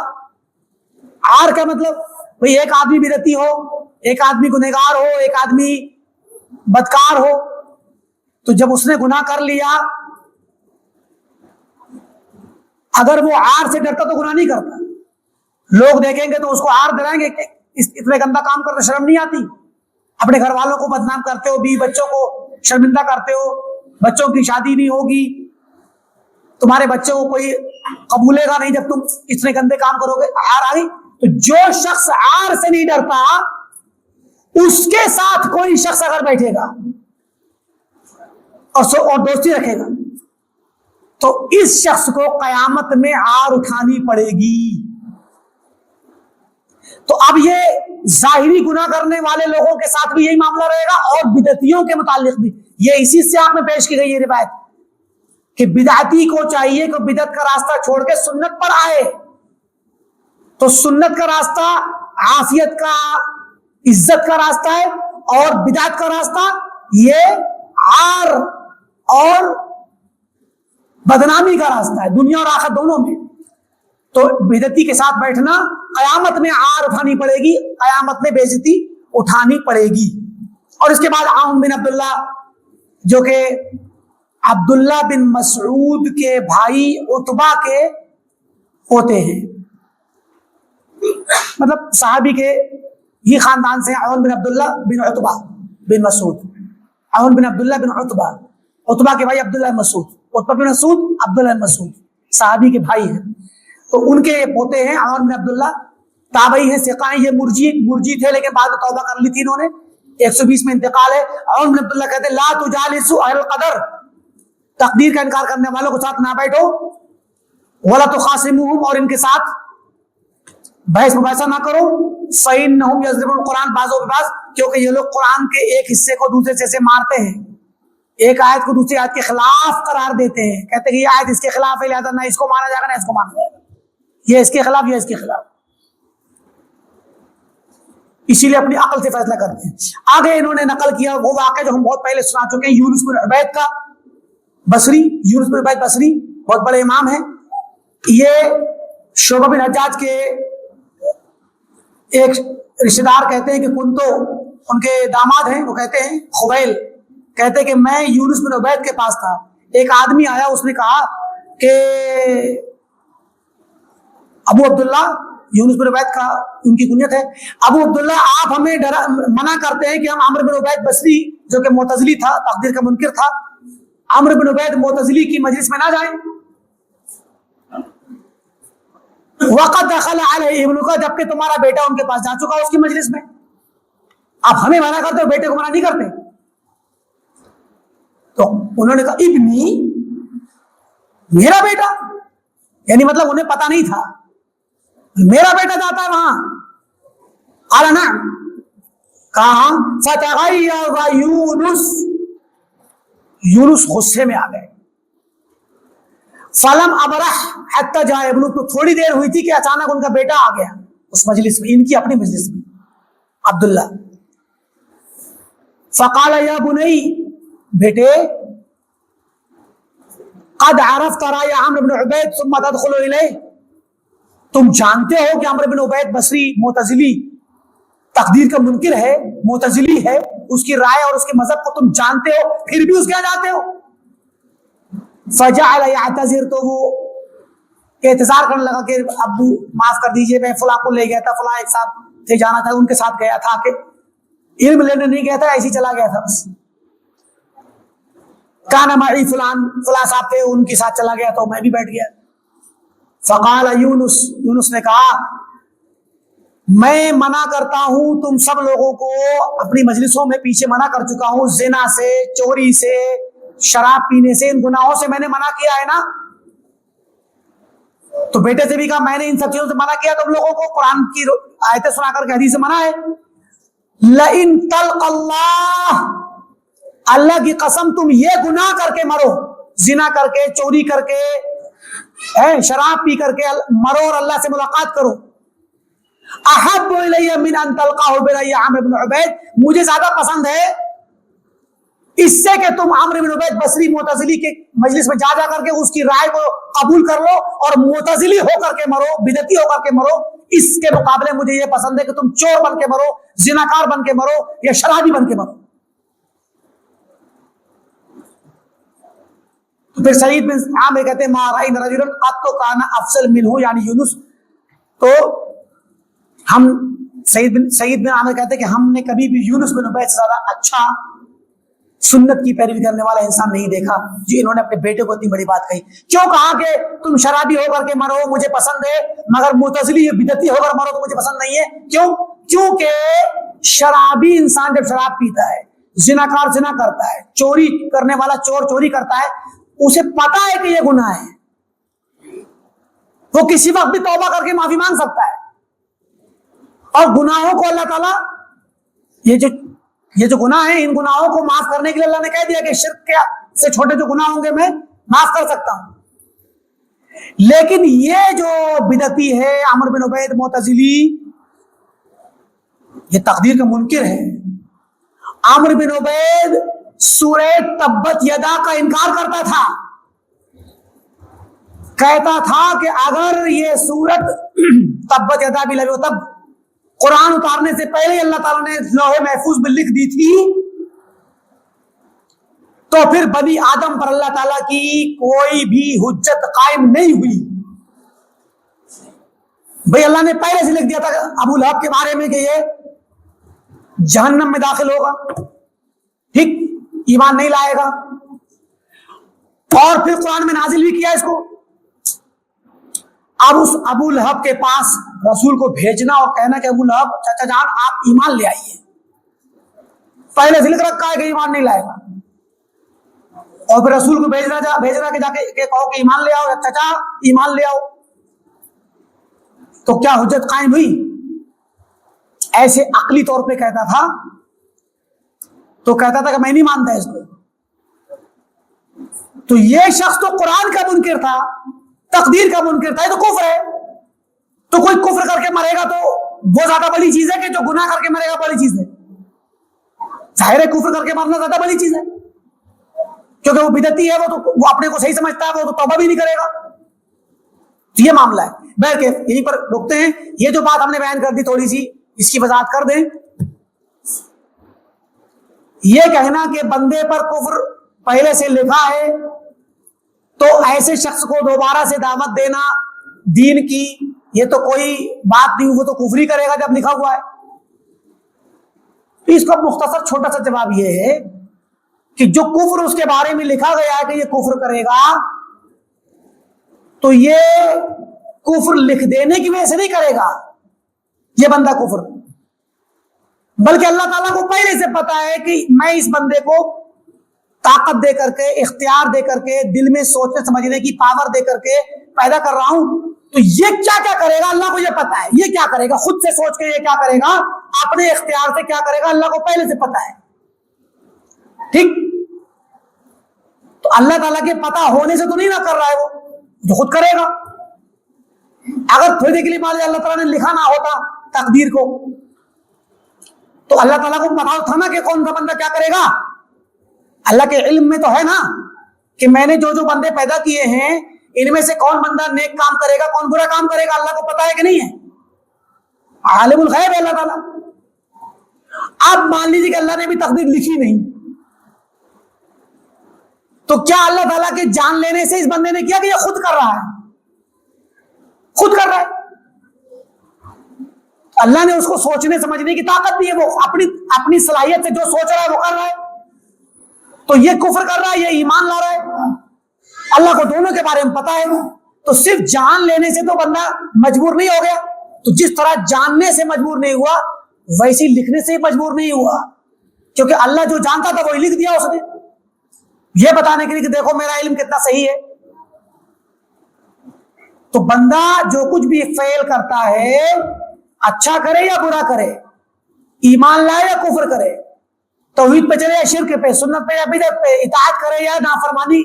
عار کا مطلب بھئی ایک آدمی بدعتی ہو، ایک آدمی گنہگار ہو، ایک آدمی بدکار ہو، تو جب اس نے گناہ کر لیا اگر وہ عار سے ڈرتا تو گناہ نہیں کرتا۔ لوگ دیکھیں گے تو اس کو عار ڈرائیں گے کہ اتنے گندا کام کرتے شرم نہیں آتی، اپنے گھر والوں کو بدنام کرتے ہو، بیوی بچوں کو شرمندہ کرتے ہو، بچوں کی شادی نہیں ہوگی، تمہارے بچوں کو کوئی قبولے گا نہیں جب تم اتنے گندے کام کرو گے، عار آ گئی۔ تو جو شخص عار سے نہیں ڈرتا اس کے ساتھ کوئی شخص اگر بیٹھے گا اور دوستی رکھے گا تو اس شخص کو قیامت میں عار اٹھانی پڑے گی۔ تو اب یہ ظاہری گناہ کرنے والے لوگوں کے ساتھ بھی یہی معاملہ رہے گا اور بدعتیوں کے متعلق بھی۔ یہ اسی سیاق میں پیش کی گئی یہ روایت کہ بدعتی کو چاہیے کہ بدعت کا راستہ چھوڑ کے سنت پر آئے، تو سنت کا راستہ عافیت کا، عزت کا راستہ ہے، اور بدعت کا راستہ یہ عار اور بدنامی کا راستہ ہے، دنیا اور آخرت دونوں میں۔ تو بدعتی کے ساتھ بیٹھنا قیامت میں عار اٹھانی پڑے گی، قیامت میں بے عزتی اٹھانی پڑے گی۔ اور اس کے بعد عون بن عبداللہ جو کہ عبداللہ بن مسعود کے بھائی عتبہ کے ہوتے ہیں، مطلب صحابی کے ہی خاندان سے، عون بن عبداللہ بن عتبہ بن مسعود، عون بن عبداللہ بن عتبہ، عتبہ کے بھائی عبداللہ مسعود، عتبہ بن مسعود عبداللہ مسعود صحابی کے بھائی ہیں، تو ان کے پوتے ہیں عون بن عبداللہ، تابعی ہیں، ثقہ ہیں، یہ مرجی تھے لیکن بعد میں توبہ کر لی تھی انہوں نے، 120 میں انتقال ہے۔ عون بن عبداللہ کہتے ہیں لا تجالسوا اہل القدر، تقدیر کا انکار کرنے والوں کے ساتھ نہ بیٹھو، ولا تخاصموہم، اور ان کے ساتھ بحث مباحثہ نہ کرو، فإنہم یضربون القرآن بعضهم ببعض، کیونکہ یہ لوگ قرآن کے ایک حصے کو دوسرے حصے سے مارتے ہیں، ایک آیت کو دوسری آیت کے خلاف قرار دیتے ہیں، کہتے ہیں کہ یہ آیت اس کے خلاف ہے لہذا نہ اس کو مانا جائے گا نہ اس کو مانا جائے گا، یہ اس کے خلاف، یہ اس کے خلاف، اسی لیے اپنی عقل سے فیصلہ کرتے ہیں۔ آگے انہوں نے نقل کیا وہ واقعہ جو ہم بہت پہلے سنا چکے ہیں، یونس بن عبید کا، بصری، یونس بن عبید بصری بہت بڑے امام ہیں، یہ شعبہ بن حجاج کے ایک رشتہ دار کہتے ہیں کہ کنتو، ان کے داماد ہیں، وہ کہتے ہیں خبیل، کہتے ہیں کہ میں یونس بن عبید کے پاس تھا، ایک آدمی آیا، اس نے کہا کہ ابو عبداللہ، یونس بن عبید کا ان کی کنیت ہے، ابو عبداللہ آپ ہمیں منع کرتے ہیں کہ ہم عمرو بن عبید بصری جو کہ معتزلی تھا، تقدیر کا منکر تھا، عمرو بن عبید معتزلی کی مجلس میں نہ جائیں، وقت دخل علیہ ابن کا، جبکہ تمہارا بیٹا ان کے پاس جا چکا اس کی مجلس میں، آپ ہمیں منع کرتے ہو، بیٹے کو منع نہیں کرتے۔ تو انہوں نے کہا ابنی، میرا بیٹا، یعنی مطلب انہیں پتا نہیں تھا، میرا بیٹا جاتا ہے وہاں، قال نعم، کہا فتغیر یونس، یونس غصے میں آ گئے، فلم ابرح حتی جاء ابن، تو تھوڑی دیر ہوئی تھی کہ اچانک ان کا بیٹا آ گیا اس مجلس میں، ان کی اپنی مجلس میں، عبداللہ. فقال یا بنی، بیٹے، قد عرفت رأی عمرو بن عبید ثم تدخل الیہ، تم جانتے ہو کہ عمرو بن عبید بصری معتزلی تقدیر کا منکر ہے، معتزلی ہے، اس کی رائے اور اس کے مذہب کو تم جانتے ہو، پھر بھی اس کے یہاں جاتے ہو. فجعل یعتذر، تو وہ اعتذار کرنے لگا کہ ابو معاف کر دیجئے، میں فلاں کو لے گیا تھا، فلاں ایک ساتھ تھے، جانا تھا، ان کے ساتھ گیا تھا، کہ علم لینے نہیں گیا تھا، ایسے ہی چلا گیا تھا بس. کان معی فلان، فلاں صاحب تھے، ان کے ساتھ چلا گیا تو میں بھی بیٹھ گیا. فقال یونس، یونس نے کہا میں منع کرتا ہوں تم سب لوگوں کو، اپنی مجلسوں میں پیچھے منع کر چکا ہوں، زنا سے، چوری سے، شراب پینے سے، ان گناہوں سے میں نے منع کیا ہے نا. تو بیٹے سے بھی کہا میں نے ان سب چیزوں سے منع کیا، تم لوگوں کو قرآن کی آیتیں سنا کر کے حدیث سے منع ہے. لئن تلق اللہ، اللہ کی قسم تم یہ گناہ کر کے مرو، زنا کر کے، چوری کر کے، شراب پی کر کے مرو اور اللہ سے ملاقات کرو. احب الی من ان تلقاہ برأی عمرو بن عبید، مجھے زیادہ پسند ہے اس سے کہ تم عمرو بن عبید بصری معتزلی کے مجلس میں جا کر کے اس کی رائے کو قبول کر لو اور معتزلی ہو کر کے مرو، بدعتی ہو کر کے مرو. اس کے مقابلے مجھے یہ پسند ہے کہ تم چور بن کے مرو، زناکار بن کے مرو، یا شرابی بن کے مرو. تو پھر سعید بن عامر کہتے ہیں ما رأینا رجلا قط کان افضل منہ، یعنی یونس. تو ہم سعید بن عامر کہتے ہیں کہ ہم نے کبھی بھی یونس بن عبید سے زیادہ اچھا سنت کی پیروی کرنے والا انسان نہیں دیکھا. جی انہوں نے اپنے بیٹے کو اتنی بڑی بات کہی. کیوں کہا کہ تم شرابی ہو کر کے مرو مجھے پسند ہے، مگر معتزلی بدعتی ہو کر مرو تو مجھے پسند نہیں ہے. کیوں؟ کیونکہ شرابی انسان جب شراب پیتا ہے، زناکار زنا کرتا ہے، چوری کرنے والا چور چوری کرتا ہے، اسے پتا ہے کہ یہ گناہ ہے، وہ کسی وقت بھی توبہ کر کے معافی مانگ سکتا ہے. اور گناہوں کو اللہ تعالیٰ، یہ جو گناہ ہیں، ان گناہوں کو معاف کرنے کے لیے اللہ نے کہہ دیا کہ شرک سے چھوٹے جو گناہ ہوں گے میں معاف کر سکتا ہوں. لیکن یہ جو بدعتی ہے عمرو بن عبید معتزلی، یہ تقدیر کا منکر ہے. عمرو بن عبید سورہ تبت یدا کا انکار کرتا تھا، کہتا تھا کہ اگر یہ سورت تبت یدا بھی لگے تب قرآن اتارنے سے پہلے اللہ تعالیٰ نے لوح محفوظ میں لکھ دی تھی تو پھر بنی آدم پر اللہ تعالیٰ کی کوئی بھی حجت قائم نہیں ہوئی. بھئی اللہ نے پہلے سے لکھ دیا تھا ابو لہب کے بارے میں کہ یہ جہنم میں داخل ہوگا، ٹھیک، ایمان نہیں لائے گا، اور پھر قرآن میں نازل بھی کیا اس کو. اب اس ابو لہب کے پاس رسول کو بھیجنا اور کہنا کہ ابو لہب چچا جان آپ ایمان لے آئیے، پہلے سے لکھ رکھا ہے کہ ایمان نہیں لائے گا، اور پھر رسول کو بھیجنا کہ جا کے کہو کہ ایمان لے آؤ، چچا ایمان لے آؤ، تو کیا حجت قائم ہوئی؟ ایسے عقلی طور پہ کہتا تھا تو کہتا تھا کہ میں نہیں مانتا اس کو. تو یہ شخص تو قرآن کا منکر تھا، تقدیر کا منکر تھا، یہ تو کفر ہے. تو کوئی کفر کر کے مرے گا تو وہ زیادہ بڑی چیز ہے کہ جو گناہ کر کے مرے گا بڑی چیز ہے. ظاہر ہے کفر کر کے مرنا زیادہ بڑی چیز ہے، کیونکہ وہ بدعتی ہے، وہ اپنے کو صحیح سمجھتا ہے، وہ تو توبہ بھی نہیں کرے گا. تو یہ معاملہ ہے. بہرکیف یہیں پر رکتے ہیں. یہ جو بات ہم نے بیان کر دی تھوڑی سی اس کی وضاحت کر دیں. یہ کہنا کہ بندے پر کفر پہلے سے لکھا ہے تو ایسے شخص کو دوبارہ سے دعوت دینا دین کی، یہ تو کوئی بات نہیں، وہ تو کفر ہی کرے گا جب لکھا ہوا ہے. اس کا مختصر چھوٹا سا جواب یہ ہے کہ جو کفر اس کے بارے میں لکھا گیا ہے کہ یہ کفر کرے گا، تو یہ کفر لکھ دینے کی وجہ سے نہیں کرے گا یہ بندہ کفر، بلکہ اللہ تعالیٰ کو پہلے سے پتا ہے کہ میں اس بندے کو طاقت دے کر کے، اختیار دے کر کے، دل میں سوچنے سمجھنے کی پاور دے کر کے پیدا کر رہا ہوں. تو یہ کیا کیا کرے گا اللہ کو یہ پتا ہے. یہ کیا کرے گا خود سے سوچ کے، یہ کیا کرے گا اپنے اختیار سے کیا کرے گا اللہ کو پہلے سے پتا ہے. ٹھیک، تو اللہ تعالیٰ کے پتا ہونے سے تو نہیں نہ کر رہا ہے، وہ جو خود کرے گا. اگر تھوڑی دیر کے لیے مان لیا اللہ تعالیٰ نے لکھا نہ ہوتا تقدیر کو تو اللہ تعالیٰ کو پتا تھا نا کہ کون سا بندہ کیا کرے گا. اللہ کے علم میں تو ہے نا کہ میں نے جو جو بندے پیدا کیے ہیں ان میں سے کون بندہ نیک کام کرے گا کون برا کام کرے گا, اللہ کو پتا ہے کہ نہیں ہے؟ عالم الغیب ہے اللہ تعالیٰ. اب مان لیجیے کہ اللہ نے بھی تقدیر لکھی نہیں, تو کیا اللہ تعالیٰ کے جان لینے سے اس بندے نے کیا کہ یہ خود کر رہا ہے, خود کر رہا ہے؟ اللہ نے اس کو سوچنے سمجھنے کی طاقت دی ہے, وہ اپنی صلاحیت سے جو سوچ رہا ہے وہ کر رہا ہے. تو یہ کفر کر رہا ہے, یہ ایمان لا رہا ہے. اللہ کو دونوں کے بارے میں پتا ہے. تو صرف جان لینے سے تو بندہ مجبور نہیں ہو گیا. تو جس طرح جاننے سے مجبور نہیں ہوا ویسی لکھنے سے ہی مجبور نہیں ہوا, کیونکہ اللہ جو جانتا تھا وہی لکھ دیا اس نے, یہ بتانے کے لیے کہ دیکھو میرا علم کتنا صحیح ہے. تو بندہ جو کچھ بھی فعل کرتا ہے اچھا کرے یا برا کرے, ایمان لائے یا کفر کرے, توحید پہ چلے یا شرک پہ, سنت پہ یا بدعت پہ, اطاعت کرے یا نافرمانی,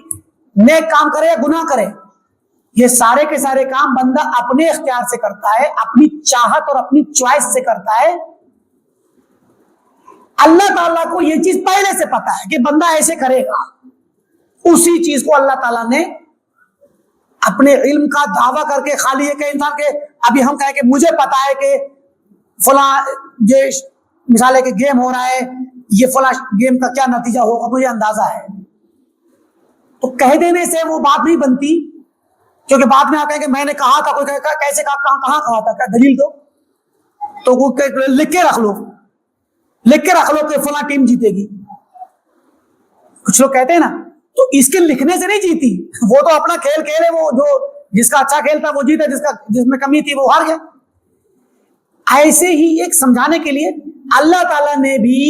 نیک کام کرے یا گناہ کرے, یہ سارے کے سارے کام بندہ اپنے اختیار سے کرتا ہے, اپنی چاہت اور اپنی چوائس سے کرتا ہے. اللہ تعالیٰ کو یہ چیز پہلے سے پتا ہے کہ بندہ ایسے کرے گا. اسی چیز کو اللہ تعالیٰ نے اپنے علم کا دعویٰ کر کے خالی ہے کہ انسان کے ابھی ہم کہیں کہ مجھے پتا ہے کہ فلاں یہ مثال ہے کہ گیم ہو رہا ہے, یہ فلاں گیم کا کیا نتیجہ ہوگا مجھے اندازہ ہے, تو کہہ دینے سے وہ بات نہیں بنتی. کیونکہ بعد میں آپ کہیں کہ میں نے کہا تھا, کوئی کہا کیسے کہاں کہا تھا, کیا دلیل دو, تو وہ لکھ کے رکھ لو کہ فلاں ٹیم جیتے گی. کچھ لوگ کہتے ہیں نا, تو اس کے لکھنے سے نہیں جیتی, وہ تو اپنا کھیل کھیلے, وہ جو جس کا اچھا کھیل تھا وہ جیتا, جس میں کمی تھی وہ ہار گیا. ایسے ہی ایک سمجھانے کے لیے اللہ تعالیٰ نے بھی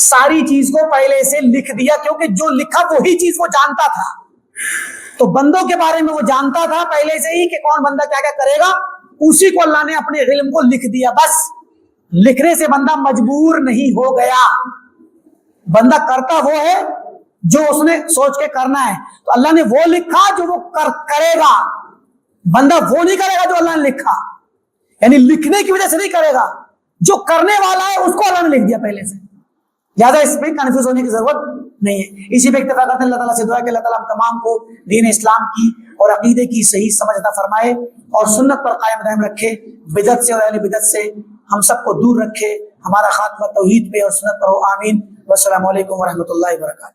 ساری چیز کو پہلے سے لکھ دیا, کیونکہ جو لکھا وہی چیز وہ جانتا تھا. تو بندوں کے بارے میں وہ جانتا تھا پہلے سے ہی کہ کون بندہ کیا کیا کرے گا, اسی کو اللہ نے اپنے علم کو لکھ دیا. بس لکھنے سے بندہ مجبور نہیں ہو گیا, بندہ کرتا وہ ہے جو اس نے سوچ کے کرنا ہے. تو اللہ نے وہ لکھا جو وہ کرے گا, بندہ وہ نہیں کرے گا جو اللہ نے لکھا, یعنی لکھنے کی وجہ سے نہیں کرے گا, جو کرنے والا ہے اس کو اللہ نے لکھ دیا پہلے سے. زیادہ اس پہ کنفیوز ہونے کی ضرورت نہیں ہے. اسی پہ اکتفا کرتے ہیں. اللہ تعالیٰ سے دعا ہے کہ اللہ تعالیٰ ہم تمام کو دین اسلام کی اور عقیدے کی صحیح سمجھ عطا فرمائے اور سنت پر قائم دائم رکھے, بدعت سے اور اہل بدعت سے ہم سب کو دور رکھے, ہمارا خاتمہ توحید پہ اور سنت پر ہو, آمین. والسلام علیکم ورحمۃ اللہ وبرکاتہ.